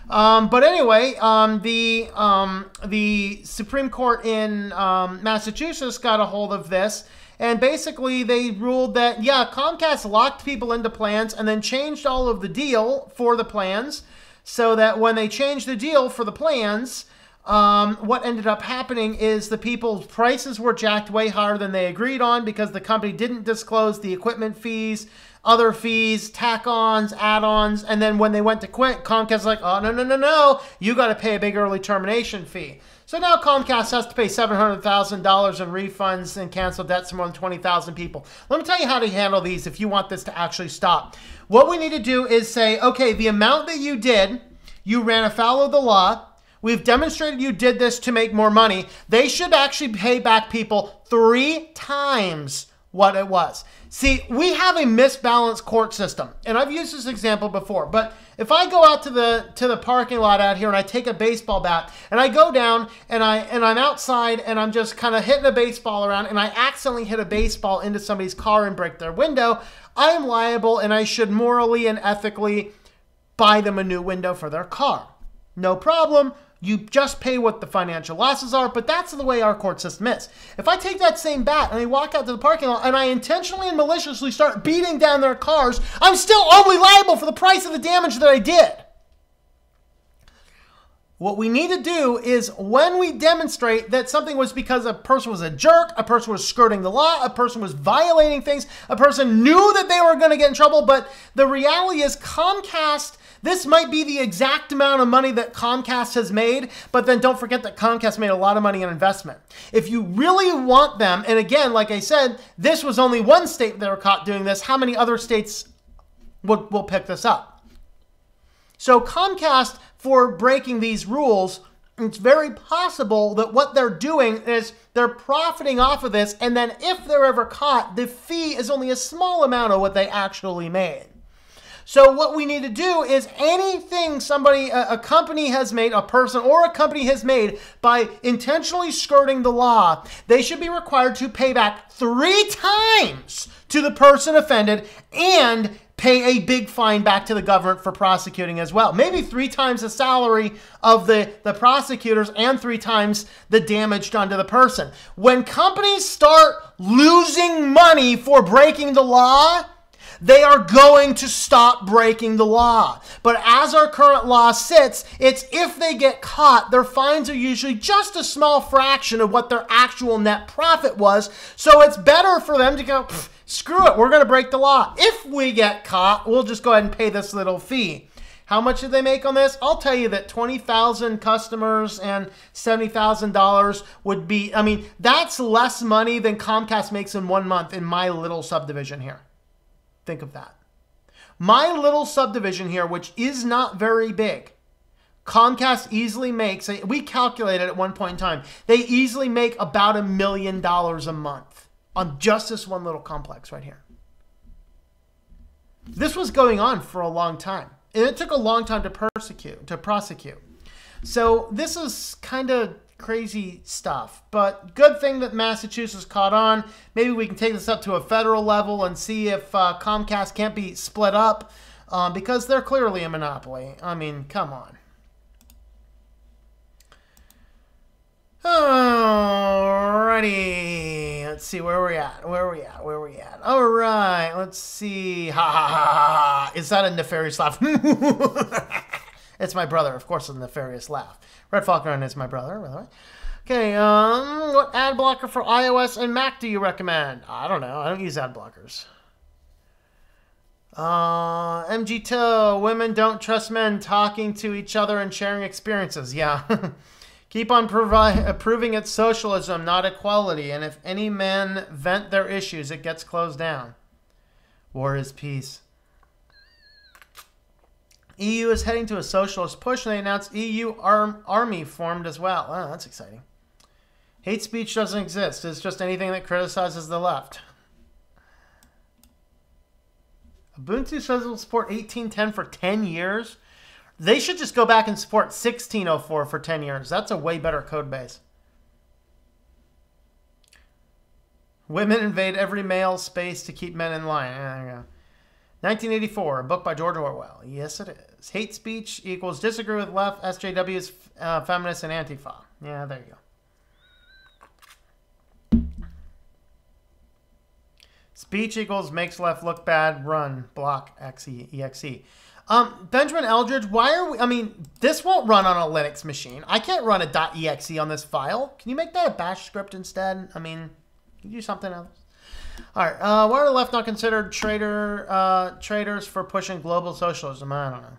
But anyway, the Supreme Court in Massachusetts got a hold of this, and basically they ruled that, yeah, Comcast locked people into plans and then changed all of the deal for the plans, so that when they changed the deal for the plans, what ended up happening is the people's prices were jacked way higher than they agreed on because the company didn't disclose the equipment fees, other fees, tack-ons, add-ons, and then when they went to quit, Comcast's like, oh, no, you got to pay a big early termination fee. So now Comcast has to pay $700,000 in refunds and cancel debts to more than 20,000 people. Let me tell you how to handle these if you want this to actually stop. What we need to do is say, okay, the amount that you did, you ran afoul of the law. We've demonstrated you did this to make more money. They should actually pay back people 3 times what it was. See, we have a misbalanced court system, and I've used this example before, but if I go out to the parking lot out here and I take a baseball bat and I go down and I'm outside and I'm just kind of hitting a baseball around and I accidentally hit a baseball into somebody's car and break their window, I am liable and I should morally and ethically buy them a new window for their car. No problem. You just pay what the financial losses are, but that's the way our court system is. If I take that same bat and I walk out to the parking lot and I intentionally and maliciously start beating down their cars, I'm still only liable for the price of the damage that I did. What we need to do is when we demonstrate that something was because a person was a jerk, a person was skirting the law, a person was violating things, a person knew that they were going to get in trouble, but the reality is Comcast, this might be the exact amount of money that Comcast has made, but then don't forget that Comcast made a lot of money on investment. If you really want them, and again, like I said, this was only one state that were caught doing this. How many other states will pick this up? So Comcast, for breaking these rules, it's very possible that what they're doing is they're profiting off of this, and then if they're ever caught, the fee is only a small amount of what they actually made. So what we need to do is anything a company has made, a person or a company has made by intentionally skirting the law, they should be required to pay back 3 times to the person offended and pay a big fine back to the government for prosecuting as well. Maybe 3 times the salary of the prosecutors and 3 times the damage done to the person. When companies start losing money for breaking the law, they are going to stop breaking the law. But as our current law sits, it's if they get caught, their fines are usually just a small fraction of what their actual net profit was. So it's better for them to go, screw it, we're going to break the law. If we get caught, we'll just go ahead and pay this little fee. How much did they make on this? I'll tell you that 20,000 customers and $70,000 would be, I mean, that's less money than Comcast makes in 1 month in my little subdivision here. Think of that. My little subdivision here, which is not very big, Comcast easily makes, we calculated at one point in time, they easily make about $1 million a month on just this one little complex right here. This was going on for a long time. And it took a long time to prosecute. So this is kind of crazy stuff, but good thing that Massachusetts caught on. Maybe we can take this up to a federal level and see if Comcast can't be split up because they're clearly a monopoly. I mean, come on. Alrighty, let's see where we're at. All right, let's see. Ha ha ha ha! Is that a nefarious laugh? It's my brother, of course. A nefarious laugh. Red Falcon is my brother, by the way. Okay, what ad blocker for iOS and Mac do you recommend? I don't know. I don't use ad blockers. MGTO, women don't trust men talking to each other and sharing experiences. Yeah. Keep on proving it's socialism, not equality. And if any men vent their issues, it gets closed down. War is peace. EU is heading to a socialist push, and they announced EU army formed as well. Oh, that's exciting. Hate speech doesn't exist. It's just anything that criticizes the left. Ubuntu says it will support 18.10 for 10 years. They should just go back and support 16.04 for 10 years. That's a way better code base. Women invade every male space to keep men in line. There you go. 1984, a book by George Orwell. Yes, it is. Hate speech equals disagree with left, SJWs, feminists, and Antifa. Yeah, there you go. Speech equals makes left look bad, run, block, exe. Benjamin Eldridge, why are we, I mean, this won't run on a Linux machine. I can't run a .exe on this file. Can you make that a bash script instead? I mean, can you do something else? All right, why are the left not considered traitors for pushing global socialism? I don't know.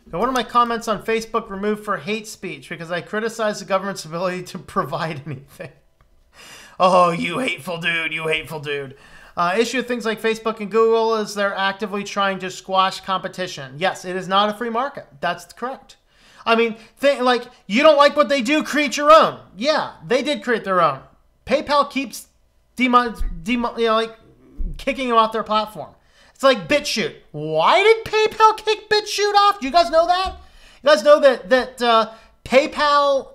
Now, one of my comments on Facebook removed for hate speech because I criticized the government's ability to provide anything. Oh, you hateful dude, you hateful dude. Issue with things like Facebook and Google is they're actively trying to squash competition. Yes, it is not a free market. That's correct. I mean, like, you don't like what they do, create your own. Yeah, they did create their own. PayPal keeps kicking them off their platform. It's like BitChute. Why did PayPal kick BitChute off? Do you guys know that? You guys know that PayPal,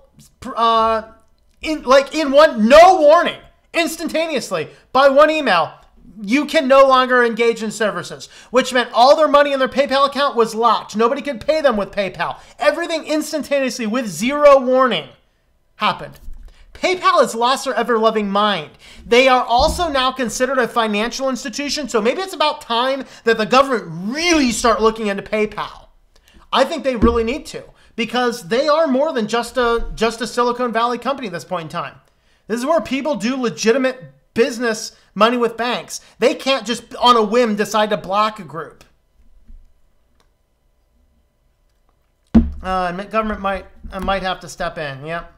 no warning, instantaneously, by one email, you can no longer engage in services, which meant all their money in their PayPal account was locked. Nobody could pay them with PayPal. Everything instantaneously with zero warning happened. PayPal has lost their ever-loving mind. They are also now considered a financial institution, so maybe it's about time that the government really start looking into PayPal. I think they really need to, because they are more than just a Silicon Valley company at this point in time. This is where people do legitimate business money with banks. They can't just on a whim decide to block a group. Government might have to step in. Yep.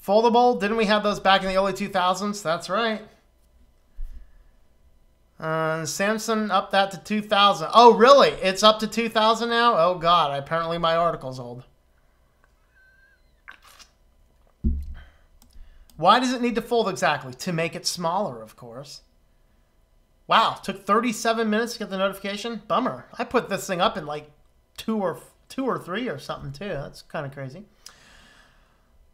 Foldable. Didn't we have those back in the early 2000s? That's right. Samsung upped that to 2000. Oh, really? It's up to 2000 now? Oh, God. Apparently my article's old. Why does it need to fold exactly? To make it smaller, of course. Wow, took 37 minutes to get the notification. Bummer. I put this thing up in like two or three or something too. That's kind of crazy.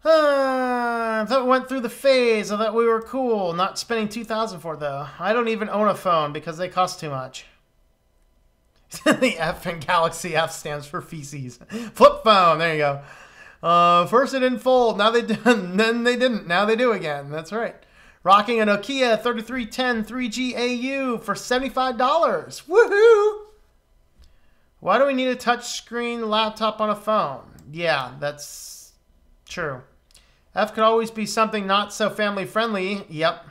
I thought we went through the phase. I thought we were cool. Not spending $2,000 for it, though. I don't even own a phone because they cost too much. The F in Galaxy F stands for feces. Flip phone. There you go. First it didn't fold. Now they did. Then they didn't. Now they do again. That's right. Rocking a Nokia 3310 3G AU for $75. Woohoo! Why do we need a touchscreen laptop on a phone? Yeah, that's true. F could always be something not so family friendly. Yep.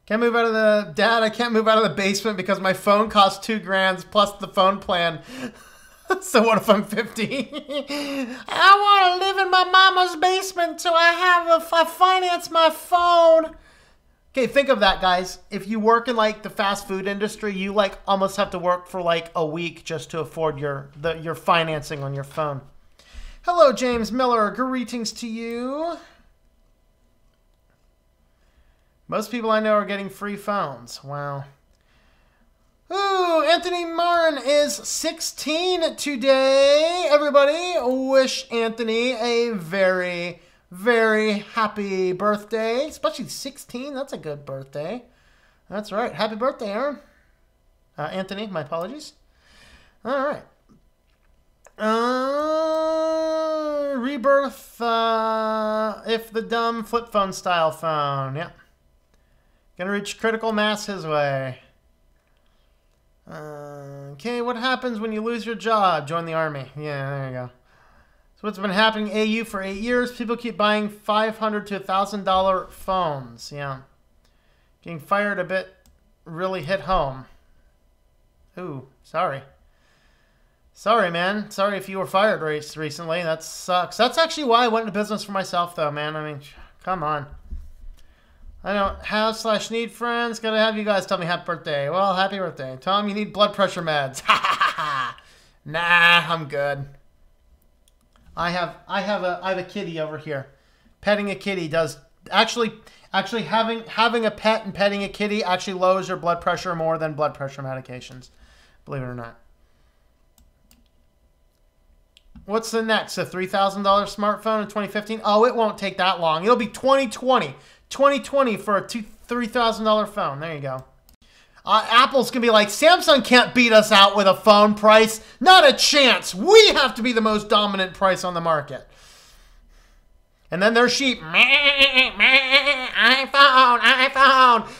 Can't move out of the... Dad, I can't move out of the basement because my phone costs $2,000 plus the phone plan. So what if I'm 50? I want to live in my mama's basement so I finance my phone. Okay, think of that, guys. If you work in like the fast food industry, you like almost have to work for like a week just to afford your financing on your phone. Hello, James Miller. Greetings to you. Most people I know are getting free phones. Wow. Ooh, Anthony Marin is 16 today. Everybody, wish Anthony a very, very happy birthday. Especially 16. That's a good birthday. That's right. Happy birthday, Aaron. Anthony, my apologies. All right. Rebirth, if the dumb flip phone style phone. Yep. Gonna reach critical mass his way. Okay, what happens when you lose your job? Join the army. Yeah, there you go. So what's been happening AU for 8 years? People keep buying $500 to $1,000 phones. Yeah. Getting fired a bit really hit home. Ooh, sorry. Sorry, man. Sorry if you were fired recently. That sucks. That's actually why I went into business for myself, though, man. I mean, come on. I don't have / need friends. Gotta have you guys tell me happy birthday. Well, happy birthday. Tom, you need blood pressure meds. Nah, I'm good. I have a kitty over here. Petting a kitty does actually having a pet and petting a kitty actually lowers your blood pressure more than blood pressure medications. Believe it or not. What's the next? A $3,000 smartphone in 2015? Oh, it won't take that long. It'll be 2020. 2020 for a $3,000 phone. There you go. Apple's going to be like, Samsung can't beat us out with a phone price. Not a chance. We have to be the most dominant price on the market. And then their sheep, iPhone.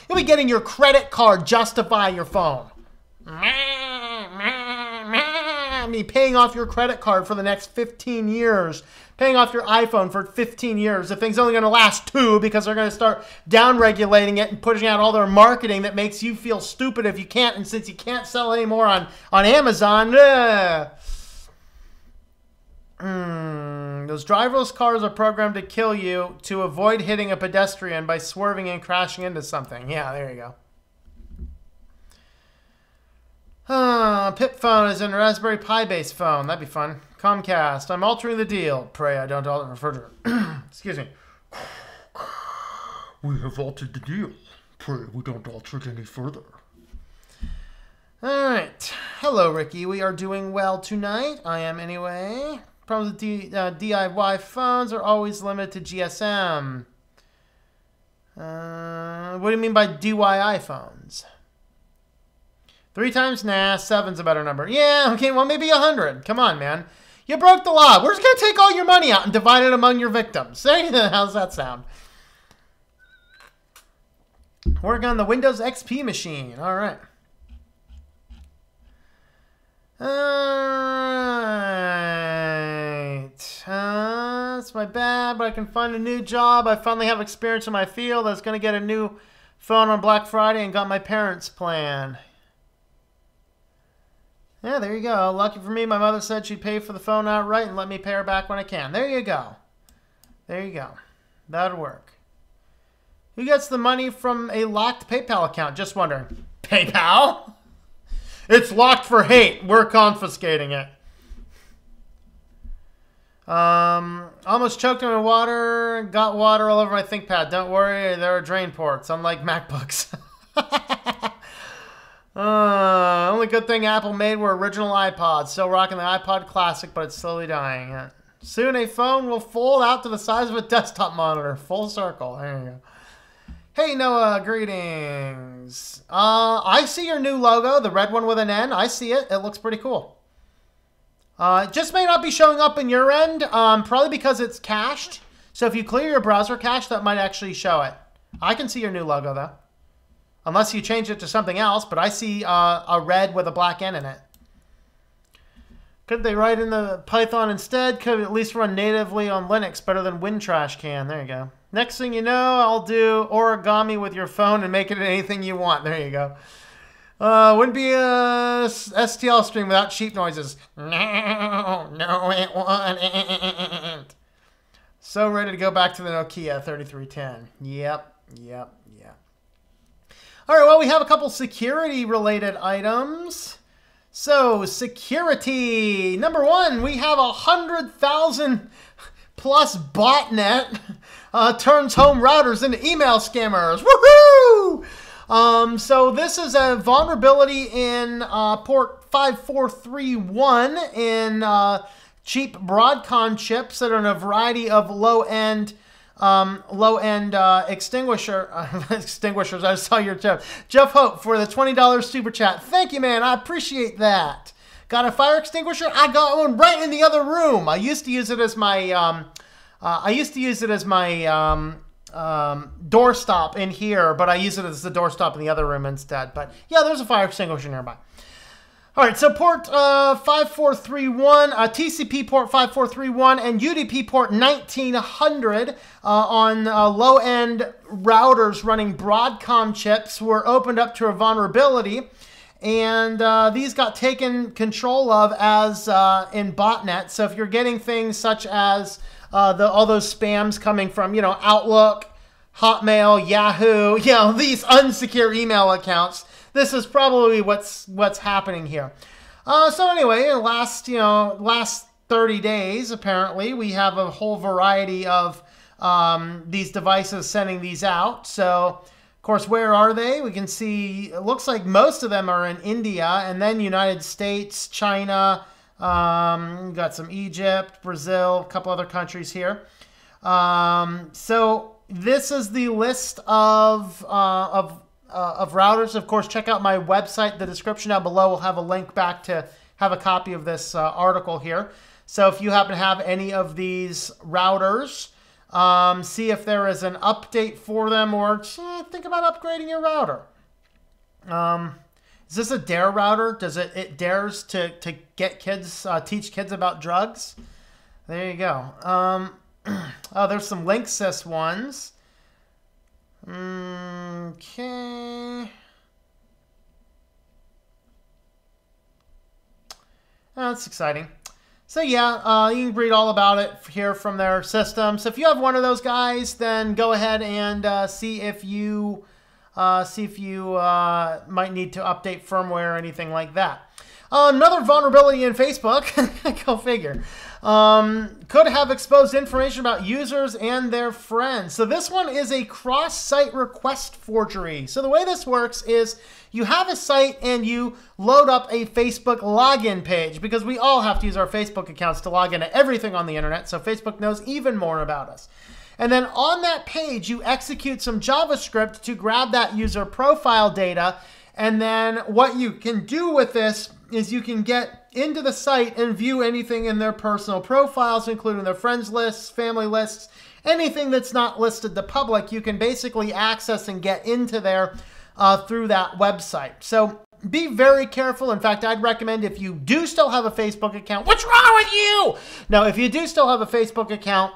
You'll be getting your credit card justify your phone. I mean, paying off your credit card for the next 15 years. Paying off your iPhone for 15 years. The thing's only going to last 2 because they're going to start down-regulating it and pushing out all their marketing that makes you feel stupid if you can't. And since you can't sell anymore on Amazon, those driverless cars are programmed to kill you to avoid hitting a pedestrian by swerving and crashing into something. Yeah, there you go. Pip phone is in a Raspberry Pi based phone. That'd be fun. Comcast. I'm altering the deal. Pray I don't alter the refrigerator. Excuse me. We have altered the deal. Pray we don't alter it any further. Alright. Hello, Ricky. We are doing well tonight. I am anyway. Problems with DIY phones are always limited to GSM. What do you mean by DIY phones? 3 times? Nah, 7's a better number. Yeah, okay, well, maybe 100. Come on, man. You broke the law. We're just going to take all your money out and divide it among your victims. How's that sound? Working on the Windows XP machine. All right. That's my bad, but I can find a new job. I finally have experience in my field. I was going to get a new phone on Black Friday and got my parents' plan. Yeah, there you go. Lucky for me, my mother said she'd pay for the phone outright and let me pay her back when I can. There you go. There you go. That'd work. Who gets the money from a locked PayPal account? Just wondering. PayPal? It's locked for hate. We're confiscating it. Almost choked on water. Got water all over my ThinkPad. Don't worry, there are drain ports, unlike MacBooks. Only good thing Apple made were original iPods. Still rocking the iPod Classic, but it's slowly dying. Soon a phone will fold out to the size of a desktop monitor. Full circle. There you go. Hey, Noah. Greetings. I see your new logo, the red one with an N. I see it. It looks pretty cool. It just may not be showing up in your end, probably because it's cached. So if you clear your browser cache, that might actually show it. I can see your new logo, though. Unless you change it to something else, but I see a red with a black N in it. Could they write in the Python instead? Could at least run natively on Linux, better than WinTrashCan. There you go. Next thing you know, I'll do origami with your phone and make it anything you want. There you go. Wouldn't be a STL stream without sheep noises. No, it wouldn't. So ready to go back to the Nokia 3310. Yep. All right, well, we have a couple security-related items. So, security. Number one, we have 100,000 plus botnet turns home routers into email scammers. Woohoo! So this is a vulnerability in port 5431 in cheap Broadcom chips that are in a variety of low-end extinguishers. I saw your chat. Jeff Hope for the $20 super chat. Thank you, man. I appreciate that. Got a fire extinguisher? I got one right in the other room. I used to use it as my doorstop in here, but I use it as the doorstop in the other room instead. But yeah, there's a fire extinguisher nearby. All right, so port 5431, TCP port 5431, and UDP port 1900 on low-end routers running Broadcom chips were opened up to a vulnerability, and these got taken control of as in botnet. So if you're getting things such as all those spams coming from, Outlook, Hotmail, Yahoo, these unsecure email accounts, this is probably what's happening here. So anyway, in the last 30 days, apparently, we have a whole variety of these devices sending these out. So, of course, where are they? We can see, it looks like most of them are in India, and then United States, China, got some Egypt, Brazil, a couple other countries here. So this is the list of routers. Of course, check out my website. The description down below will have a link back to have a copy of this article here. So if you happen to have any of these routers, see if there is an update for them, or think about upgrading your router. Is this a dare router? Does it dares to get kids, teach kids about drugs? There you go. Oh, there's some Linksys ones. Okay. That's exciting. So yeah, you can read all about it here from their system. So if you have one of those guys, then go ahead and see if you might need to update firmware or anything like that. Another vulnerability in Facebook, go figure, could have exposed information about users and their friends. So this one is a cross-site request forgery. So the way this works is you have a site and you load up a Facebook login page, because we all have to use our Facebook accounts to log into everything on the internet, so Facebook knows even more about us. And then on that page, you execute some JavaScript to grab that user profile data. And then what you can do with this is you can get into the site and view anything in their personal profiles, including their friends lists, family lists, anything that's not listed to public. You can basically access and get into there through that website. So be very careful. In fact, I'd recommend, if you do still have a Facebook account, what's wrong with you? Now, if you do still have a Facebook account,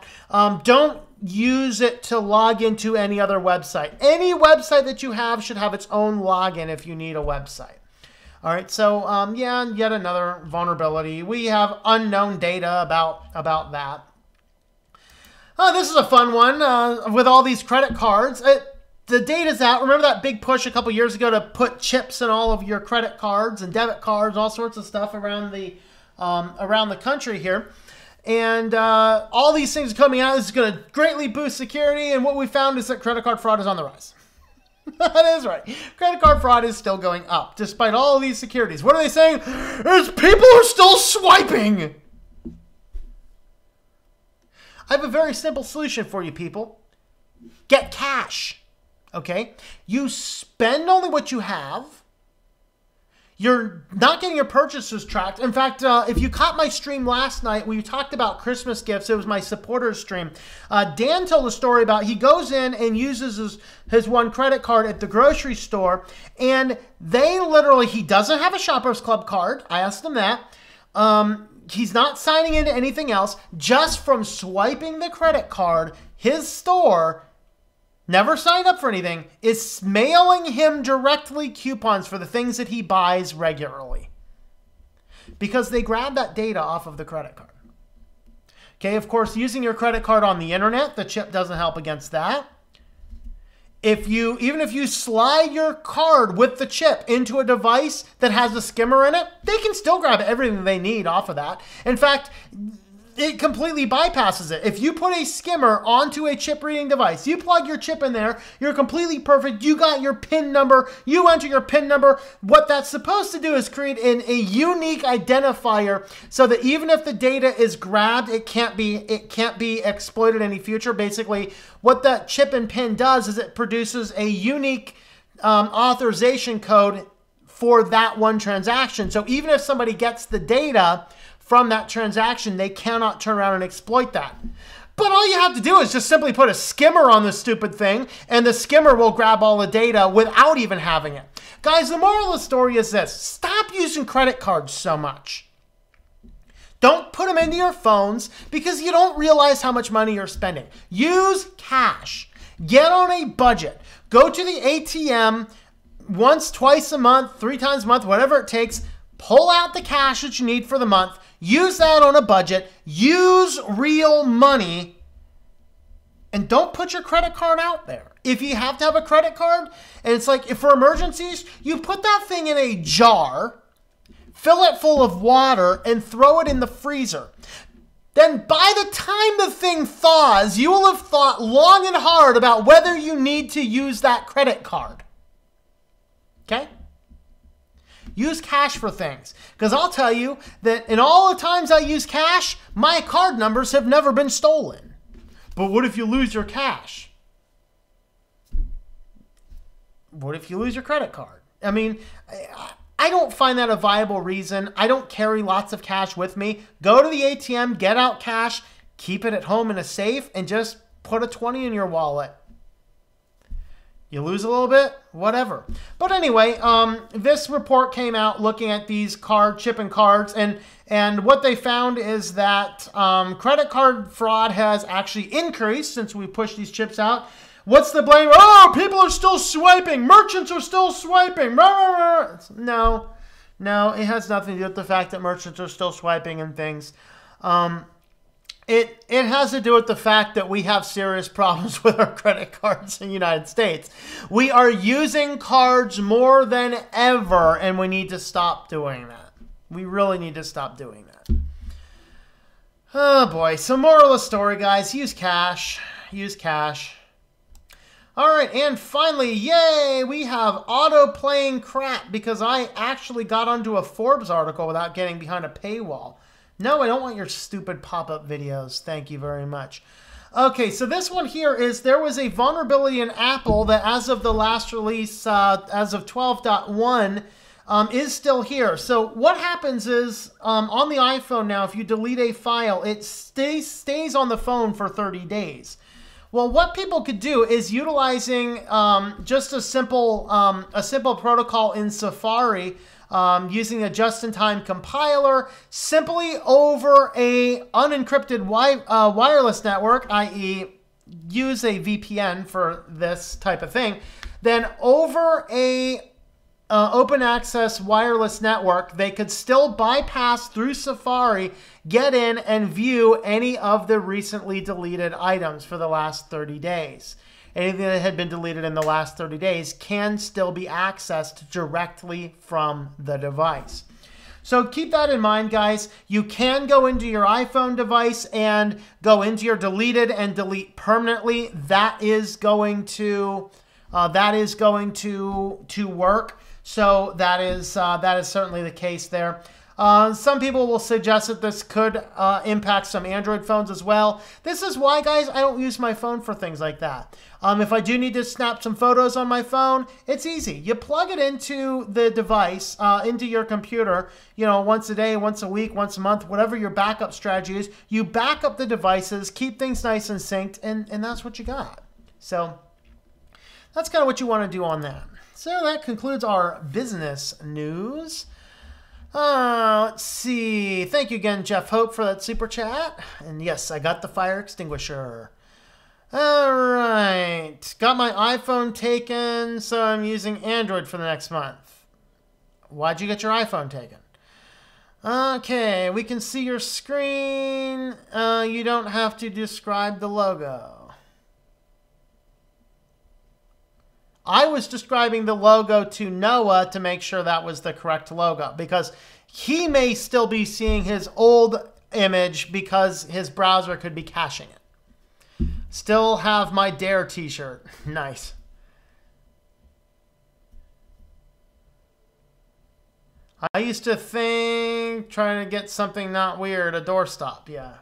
don't use it to log into any other website. Any website that you have should have its own login if you need a website. All right, so yeah, yet another vulnerability. We have unknown data about that. This is a fun one with all these credit cards. The data's out. Remember that big push a couple years ago to put chips in all of your credit cards and debit cards, all sorts of stuff around the country here. And all these things coming out. This is going to greatly boost security. And what we found is that credit card fraud is on the rise. That is right. Credit card fraud is still going up, despite all of these securities. What are they saying? Is people are still swiping. I have a very simple solution for you people. Get cash, okay? You spend only what you have. You're not getting your purchases tracked. In fact, if you caught my stream last night, we talked about Christmas gifts. It was my supporters stream. Dan told a story about he goes in and uses his one credit card at the grocery store, and they literally, he doesn't have a Shoppers Club card. I asked him that. He's not signing into anything else. Just from swiping the credit card, his store, never signed up for anything, is mailing him directly coupons for the things that he buys regularly. Because they grab that data off of the credit card. Okay, of course, using your credit card on the internet, the chip doesn't help against that. Even if you slide your card with the chip into a device that has a skimmer in it, they can still grab everything they need off of that. In fact, it completely bypasses it. If you put a skimmer onto a chip reading device, you plug your chip in there, you're completely perfect. You got your PIN number, you enter your PIN number. What that's supposed to do is create a unique identifier so that even if the data is grabbed, it can't be exploited in the future. Basically, what that chip and PIN does is it produces a unique authorization code for that one transaction. So even if somebody gets the data from that transaction, they cannot turn around and exploit that. But all you have to do is just simply put a skimmer on this stupid thing, and the skimmer will grab all the data without even having it. Guys, the moral of the story is this. Stop using credit cards so much. Don't put them into your phones because you don't realize how much money you're spending. Use cash. Get on a budget. Go to the ATM once, twice a month, 3 times a month, whatever it takes. Pull out the cash that you need for the month. Use that on a budget. Use real money. And don't put your credit card out there. If you have to have a credit card, and it's like, if for emergencies, you put that thing in a jar, fill it full of water, and throw it in the freezer. Then by the time the thing thaws, you will have thought long and hard about whether you need to use that credit card. Okay? Use cash for things. Because I'll tell you that in all the times I use cash, my card numbers have never been stolen. But what if you lose your cash? What if you lose your credit card? I mean, I don't find that a viable reason. I don't carry lots of cash with me. Go to the ATM, get out cash, keep it at home in a safe, and just put a 20 in your wallet. You lose a little bit, whatever. But anyway, this report came out looking at these chipping cards, and what they found is that credit card fraud has actually increased since we pushed these chips out. What's the blame? Oh, people are still swiping. Merchants are still swiping. No, it has nothing to do with the fact that merchants are still swiping and things. It has to do with the fact that we have serious problems with our credit cards in the United States. We are using cards more than ever, and we need to stop doing that. We really need to stop doing that. Oh boy, so moral of the story, guys, use cash. Use cash. All right, and finally, yay, we have auto-playing crap because I actually got onto a Forbes article without getting behind a paywall. No, I don't want your stupid pop-up videos. Thank you very much. Okay, so this one here is there was a vulnerability in Apple that as of the last release, as of 12.1, is still here. So what happens is on the iPhone now, if you delete a file, it stays on the phone for 30 days. Well, what people could do is utilizing just a simple protocol in Safari, using a just-in-time compiler, simply over a unencrypted wireless network, i.e. use a VPN for this type of thing, then over a open access wireless network, they could still bypass through Safari, get in and view any of the recently deleted items for the last 30 days. Anything that had been deleted in the last 30 days can still be accessed directly from the device. So keep that in mind, guys. You can go into your iPhone device and go into your deleted and delete permanently. That is going to that is going to work. So that is certainly the case there. Some people will suggest that this could impact some Android phones as well. This is why, guys, I don't use my phone for things like that. If I do need to snap some photos on my phone, it's easy. You plug it into the device, into your computer, once a day, once a week, once a month, whatever your backup strategy is. You back up the devices, keep things nice and synced, and that's what you got. So that's kind of what you want to do on that. So that concludes our business news. Let's see. Thank you again, Jeff Hope, for that super chat. And yes, I got the fire extinguisher. All right. Got my iPhone taken, so I'm using Android for the next month. Why'd you get your iPhone taken? Okay, we can see your screen. You don't have to describe the logo. I was describing the logo to Noah to make sure that was the correct logo, because he may still be seeing his old image because his browser could be caching it. Still have my Dare t-shirt. Nice. I used to think trying to get something not weird, a doorstop. Yeah.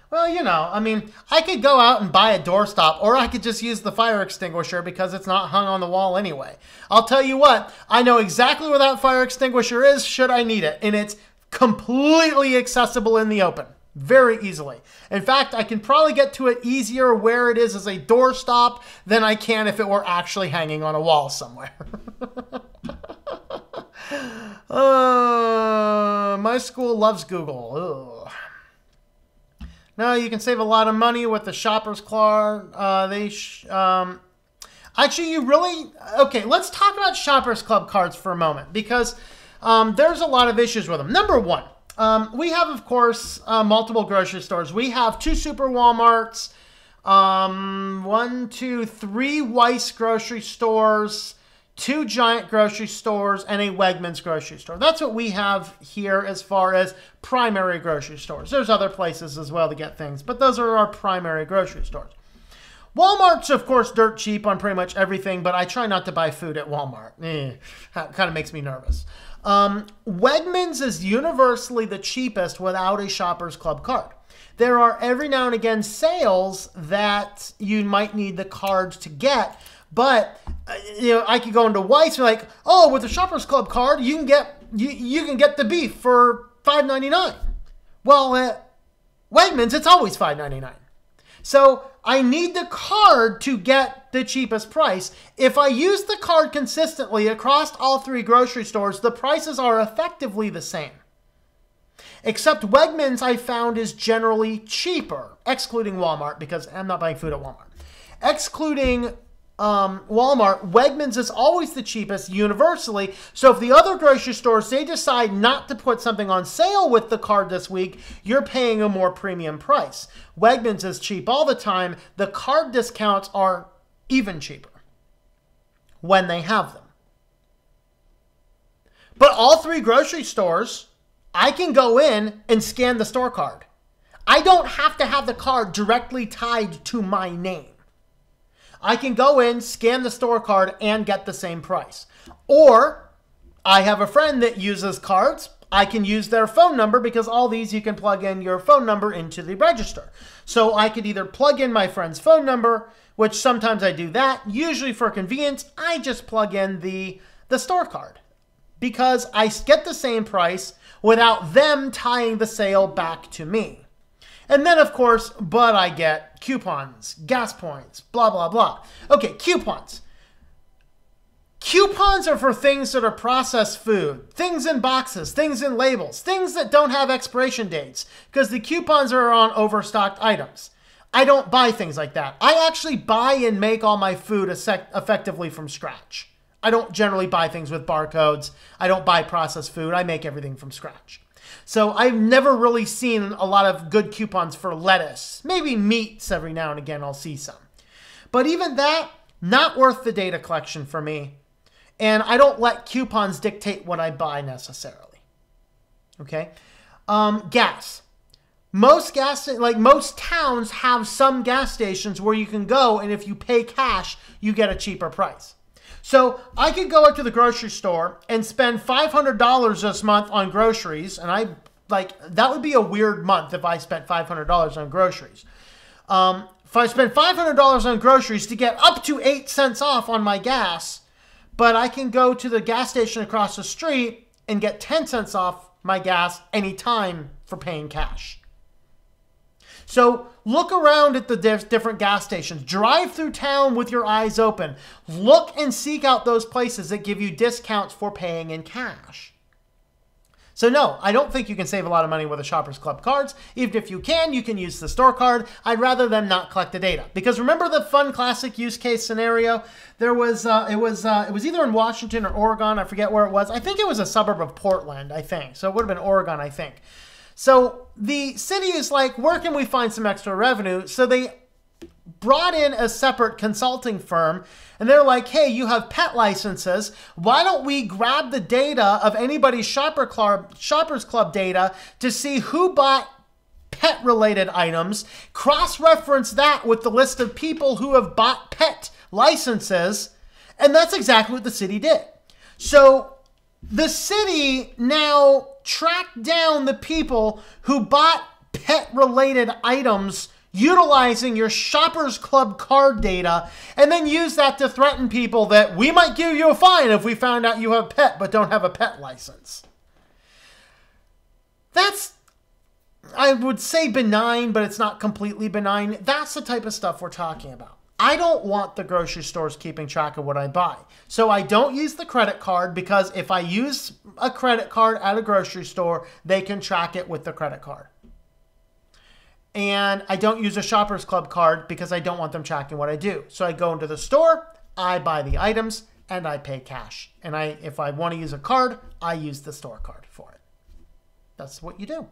Well, I mean, I could go out and buy a doorstop, or I could just use the fire extinguisher because it's not hung on the wall anyway. I'll tell you what, I know exactly where that fire extinguisher is should I need it, and it's completely accessible in the open, very easily. In fact, I can probably get to it easier where it is as a doorstop than I can if it were actually hanging on a wall somewhere. My school loves Google. Ugh. No, you can save a lot of money with the Shoppers Club. Actually, you really... Okay, let's talk about Shoppers Club cards for a moment, because there's a lot of issues with them. Number one, we have, of course, multiple grocery stores. We have 2 Super Walmarts, 3 Weiss grocery stores, 2 Giant grocery stores, and a Wegmans grocery store. That's what we have here as far as primary grocery stores. There's other places as well to get things, but those are our primary grocery stores. Walmart's, of course, dirt cheap on pretty much everything, but I try not to buy food at Walmart. That kind of makes me nervous. Wegmans is universally the cheapest without a Shoppers Club card. There are every now and again sales that you might need the card to get, but I could go into Weiss and be like, oh, with the Shoppers Club card, you can get the beef for $5.99. Well, at Wegmans, it's always $5.99. So I need the card to get the cheapest price. If I use the card consistently across all 3 grocery stores, the prices are effectively the same. Except Wegmans, I found, is generally cheaper, excluding Walmart, because I'm not buying food at Walmart. Excluding Walmart, Wegmans is always the cheapest universally. So if the other grocery stores, they decide not to put something on sale with the card this week, you're paying a more premium price. Wegmans is cheap all the time. The card discounts are even cheaper when they have them. But all 3 grocery stores, I can go in and scan the store card. I don't have to have the card directly tied to my name. I can go in, scan the store card, and get the same price. Or I have a friend that uses cards. I can use their phone number, because all these you can plug in your phone number into the register. So I could either plug in my friend's phone number, which sometimes I do that. Usually for convenience, I just plug in the store card, because I get the same price without them tying the sale back to me. And then, of course, but I get coupons, gas points, blah, blah, blah. Okay, coupons. Coupons are for things that are processed food, things in boxes, things in labels, things that don't have expiration dates, because the coupons are on overstocked items. I don't buy things like that. I actually buy and make all my food effectively from scratch. I don't generally buy things with barcodes. I don't buy processed food. I make everything from scratch. So I've never really seen a lot of good coupons for lettuce. Maybe meats every now and again I'll see some. But even that, not worth the data collection for me. And I don't let coupons dictate what I buy necessarily. Okay? Gas. most most towns have some gas stations where you can go, and if you pay cash, you get a cheaper price. So I could go up to the grocery store and spend $500 this month on groceries, and that would be a weird month if I spent $500 on groceries. If I spend $500 on groceries to get up to 8 cents off on my gas, but I can go to the gas station across the street and get 10 cents off my gas anytime for paying cash. So look around at the different gas stations. Drive through town with your eyes open. Look and seek out those places that give you discounts for paying in cash. So no, I don't think you can save a lot of money with the Shoppers Club cards. Even if you can use the store card. I'd rather them not collect the data. Because remember the fun classic use case scenario? There was, it was either in Washington or Oregon. I forget where it was. I think it was a suburb of Portland, I think. So it would have been Oregon, I think. So the city is like, where can we find some extra revenue? So they brought in a separate consulting firm, and they're like, hey, you have pet licenses. Why don't we grab the data of anybody's Shoppers Club data to see who bought pet-related items, cross-reference that with the list of people who have bought pet licenses, and that's exactly what the city did. So the city now tracked down the people who bought pet-related items utilizing your Shoppers Club card data, and then use that to threaten people that we might give you a fine if we found out you have a pet but don't have a pet license. That's, I would say, benign, but it's not completely benign. That's the type of stuff we're talking about. I don't want the grocery stores keeping track of what I buy. So I don't use the credit card, because if I use a credit card at a grocery store, they can track it with the credit card. And I don't use a Shoppers Club card because I don't want them tracking what I do. So I go into the store, I buy the items, and I pay cash. And if I want to use a card, I use the store card for it. That's what you do.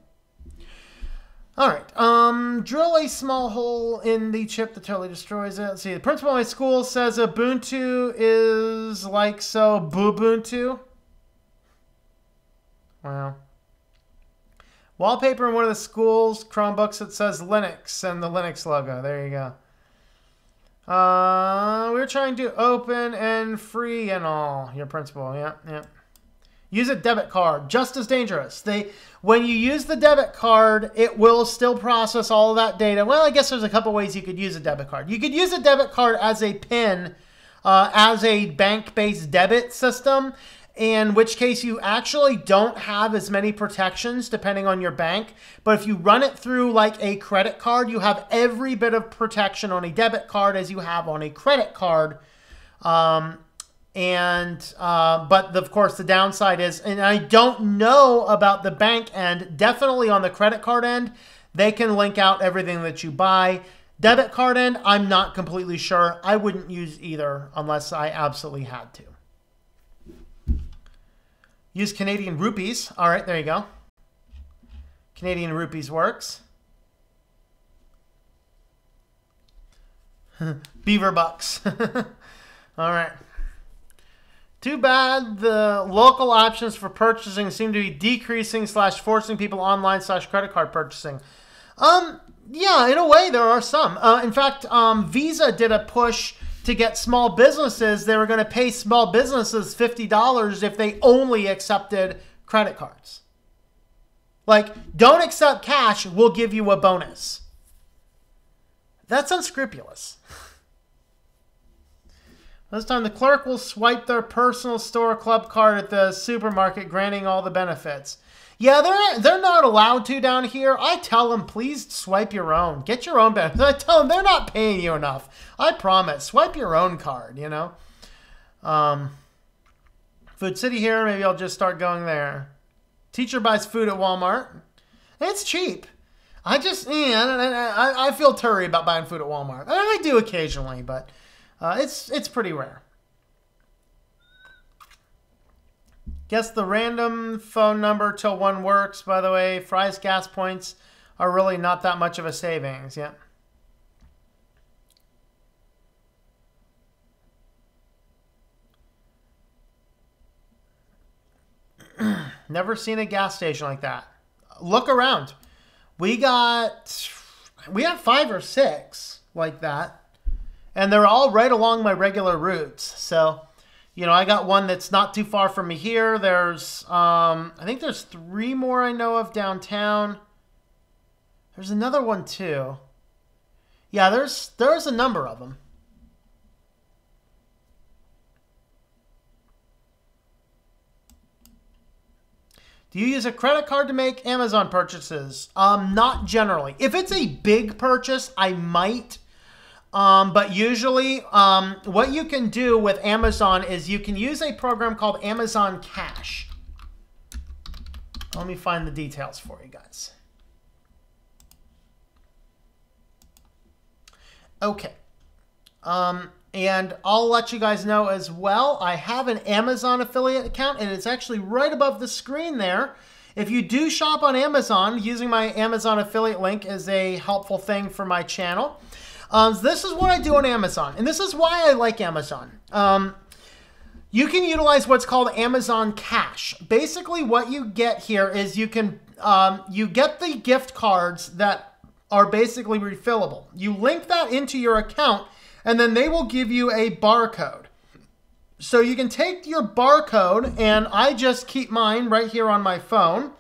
All right. Drill a small hole in the chip that totally destroys it. Let's see. The principal of my school says Ubuntu is like so Bubuntu. Wow. Wallpaper in one of the school's Chromebooks that says Linux and the Linux logo. There you go. We're trying to open and free and all. Your principal. Yeah. Use a debit card. Just as dangerous. When you use the debit card, it will still process all of that data. Well, I guess there's a couple ways you could use a debit card. You could use a debit card as a PIN, as a bank-based debit system, in which case you actually don't have as many protections depending on your bank. But if you run it through like a credit card, you have every bit of protection on a debit card as you have on a credit card. But of course the downside is, and I don't know about the bank end, definitely on the credit card end, they can link out everything that you buy. Debit card end, I'm not completely sure. I wouldn't use either unless I absolutely had to. Use Canadian rupees. All right, there you go. Canadian rupees works. Beaver bucks. All right. Too bad the local options for purchasing seem to be decreasing / forcing people online / credit card purchasing. Yeah, in a way there are some. In fact, Visa did a push to get small businesses. They were going to pay small businesses $50 if they only accepted credit cards. Like, don't accept cash, we'll give you a bonus. That's unscrupulous. This time the clerk will swipe their personal store club card at the supermarket, granting all the benefits. Yeah, they're not allowed to down here. I tell them, please swipe your own. Get your own benefits. I tell them they're not paying you enough. I promise. Swipe your own card, you know. Food City here. Maybe I'll just start going there. Teacher buys food at Walmart. It's cheap. I just, I feel turry about buying food at Walmart. I do occasionally, but it's pretty rare. Guess the random phone number till one works. By the way, Fry's gas points are really not that much of a savings. Yeah. Never seen a gas station like that. Look around. We have 5 or 6 like that. And they're all right along my regular routes. So, you know, I got one that's not too far from me here. There's, I think there's 3 more I know of downtown. There's another one too. Yeah, there's a number of them. Do you use a credit card to make Amazon purchases? Not generally. If it's a big purchase, I might. But usually, what you can do with Amazon is you can use a program called Amazon Cash. Let me find the details for you guys. Okay. And I'll let you guys know as well, I have an Amazon affiliate account, and it's actually right above the screen there. If you do shop on Amazon, using my Amazon affiliate link is a helpful thing for my channel. This is what I do on Amazon, and this is why I like Amazon. You can utilize what's called Amazon Cash. Basically, what you get here is you can you get the gift cards that are basically refillable. You link that into your account, and then they will give you a barcode. So you can take your barcode, and I just keep mine right here on my phone.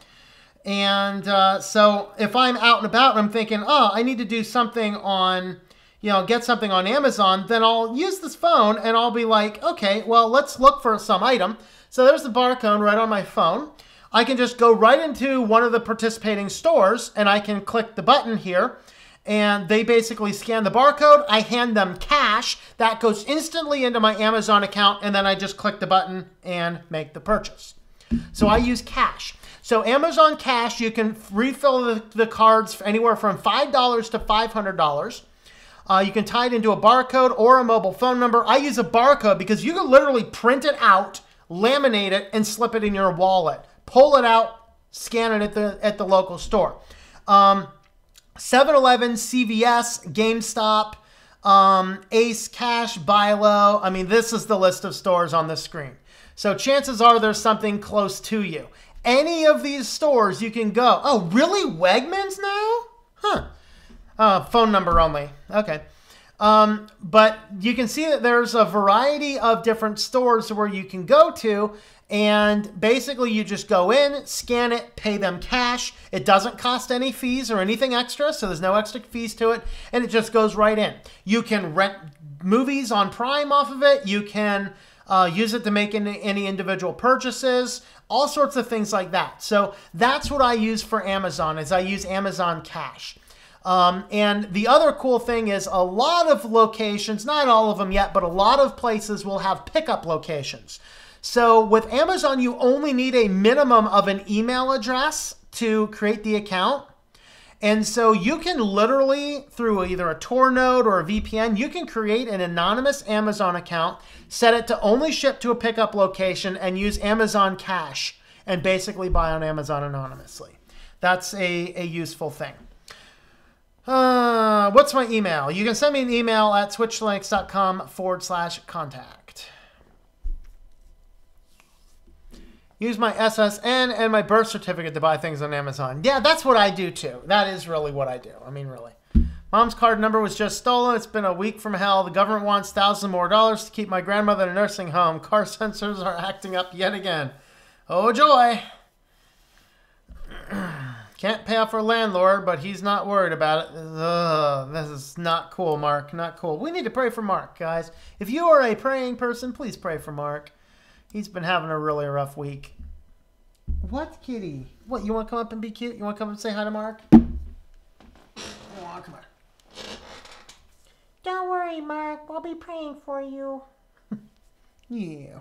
And so if I'm out and about and I'm thinking, oh, I need to do something on, you know, get something on Amazon, then I'll use this phone and I'll be like, okay, well, let's look for some item. So there's the barcode right on my phone. I can just go right into one of the participating stores and I can click the button here. And they basically scan the barcode. I hand them cash. That goes instantly into my Amazon account. And then I just click the button and make the purchase. So I use cash. So Amazon Cash, you can refill the cards for anywhere from $5 to $500. You can tie it into a barcode or a mobile phone number. I use a barcode because you can literally print it out, laminate it, and slip it in your wallet. Pull it out, scan it at the local store. 7-Eleven, CVS, GameStop, Ace, Cash, Buy Low. I mean, this is the list of stores on the screen. So chances are there's something close to you. Any of these stores you can go. Oh, really? Wegmans now? Huh. Phone number only. Okay. But you can see that there's a variety of different stores where you can go to, and basically you just go in, scan it, pay them cash. It doesn't cost any fees or anything extra, so there's no extra fees to it, and it just goes right in. You can rent movies on Prime off of it. You can use it to make any individual purchases, all sorts of things like that. So that's what I use for Amazon, is I use Amazon Cash. And the other cool thing is a lot of locations, not all of them yet, but a lot of places will have pickup locations. So with Amazon, you only need a minimum of an email address to create the account. And so you can literally, through either a Tor node or a VPN, you can create an anonymous Amazon account, set it to only ship to a pickup location, and use Amazon Cash and basically buy on Amazon anonymously. That's a useful thing. What's my email? You can send me an email at switchedtolinux.com/contact. Use my SSN and my birth certificate to buy things on Amazon. Yeah, that's what I do too. That is really what I do. I mean, really. Mom's card number was just stolen. It's been a week from hell. The government wants $1,000 more to keep my grandmother in a nursing home. Car sensors are acting up yet again. Oh, joy. Can't pay off our landlord, but he's not worried about it. Ugh, this is not cool, Mark. Not cool. We need to pray for Mark, guys. If you are a praying person, please pray for Mark. He's been having a really rough week. What, kitty? What, you want to come up and be cute? You want to come and say hi to Mark? Oh, come on. Don't worry, Mark. We'll be praying for you. Yeah.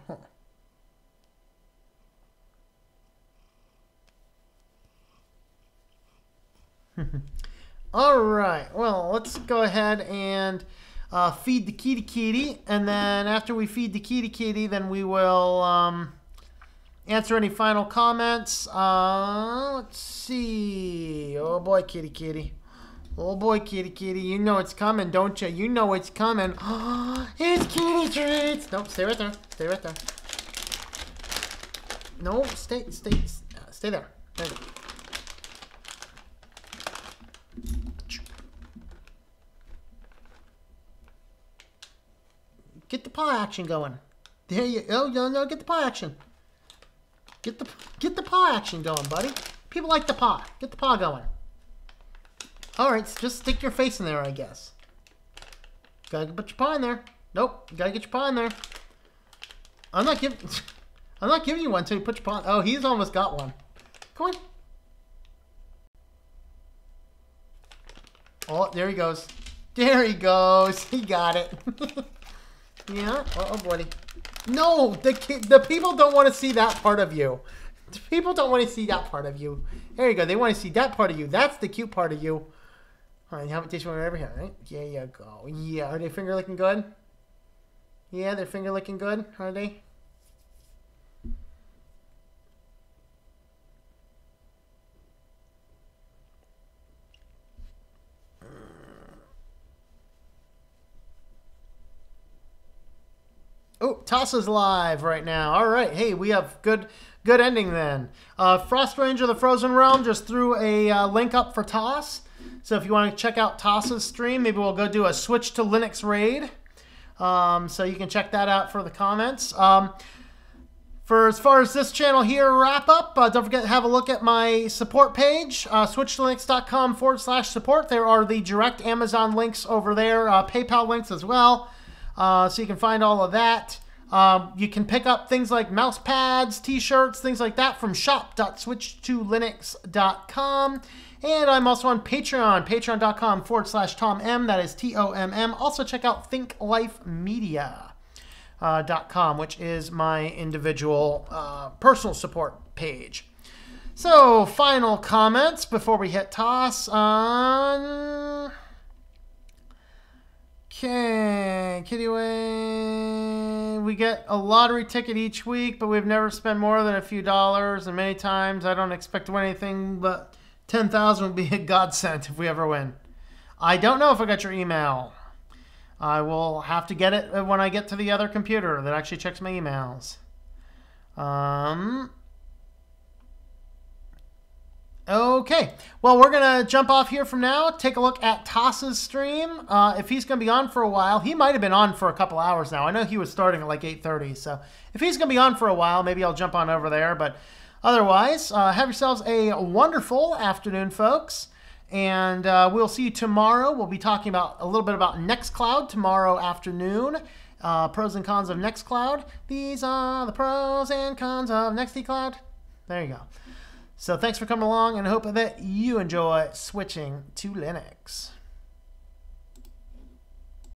All right. Well, let's go ahead and feed the kitty, and then after we feed the kitty, then we will answer any final comments. Let's see. Oh boy, kitty. Oh boy, kitty. You know it's coming, don't you? You know it's coming. It's kitty treats. Nope, stay right there. Stay right there. No, stay there. There you go. Get the paw action going. There you go. Oh, no, get the paw action. Get the paw action going, buddy. People like the paw. Get the paw going. All right, so just stick your face in there, I guess. Gotta put your paw in there. Nope, gotta get your paw in there. I'm not giving you one until you put your paw. Oh, he's almost got one. Come on. Oh, there he goes. There he goes. He got it. Yeah. Oh, buddy. No, the people don't want to see that part of you. The people don't want to see that part of you. There you go. They want to see that part of you. That's the cute part of you. All right, have a dish one over here, right? There you go. Yeah, are they finger licking good? Yeah, they're finger licking good, are they? Oh, Tassa's live right now. All right. Hey, we have good ending then. Frost Ranger, the Frozen Realm, just threw a link up for Toss. So if you want to check out Toss's stream, maybe we'll go do a Switch to Linux raid. So you can check that out for the comments. For as far as this channel here wrap up, don't forget to have a look at my support page, switchedtolinux.com/support. There are the direct Amazon links over there, PayPal links as well. So you can find all of that. You can pick up things like mouse pads, t-shirts, things like that from shop.switchedtolinux.com. And I'm also on Patreon, patreon.com/TomM. That is TOMM. Also check out thinklifemedia.com, which is my individual personal support page. So, final comments before we hit toss on... Okay, Kittyway. We get a lottery ticket each week, but we've never spent more than a few dollars, and many times I don't expect to win anything, but 10,000 would be a godsend if we ever win. I don't know if I got your email. I will have to get it when I get to the other computer that actually checks my emails. Okay, well, we're going to jump off here from now, take a look at Toss's stream. If he's going to be on for a while, he might have been on for a couple hours now. I know he was starting at like 8:30, so if he's going to be on for a while, maybe I'll jump on over there. But otherwise, have yourselves a wonderful afternoon, folks, and we'll see you tomorrow. We'll be talking about a little bit about Nextcloud tomorrow afternoon. Pros and cons of Nextcloud. These are the pros and cons of Nextcloud. There you go. So thanks for coming along, and I hope that you enjoy switching to Linux.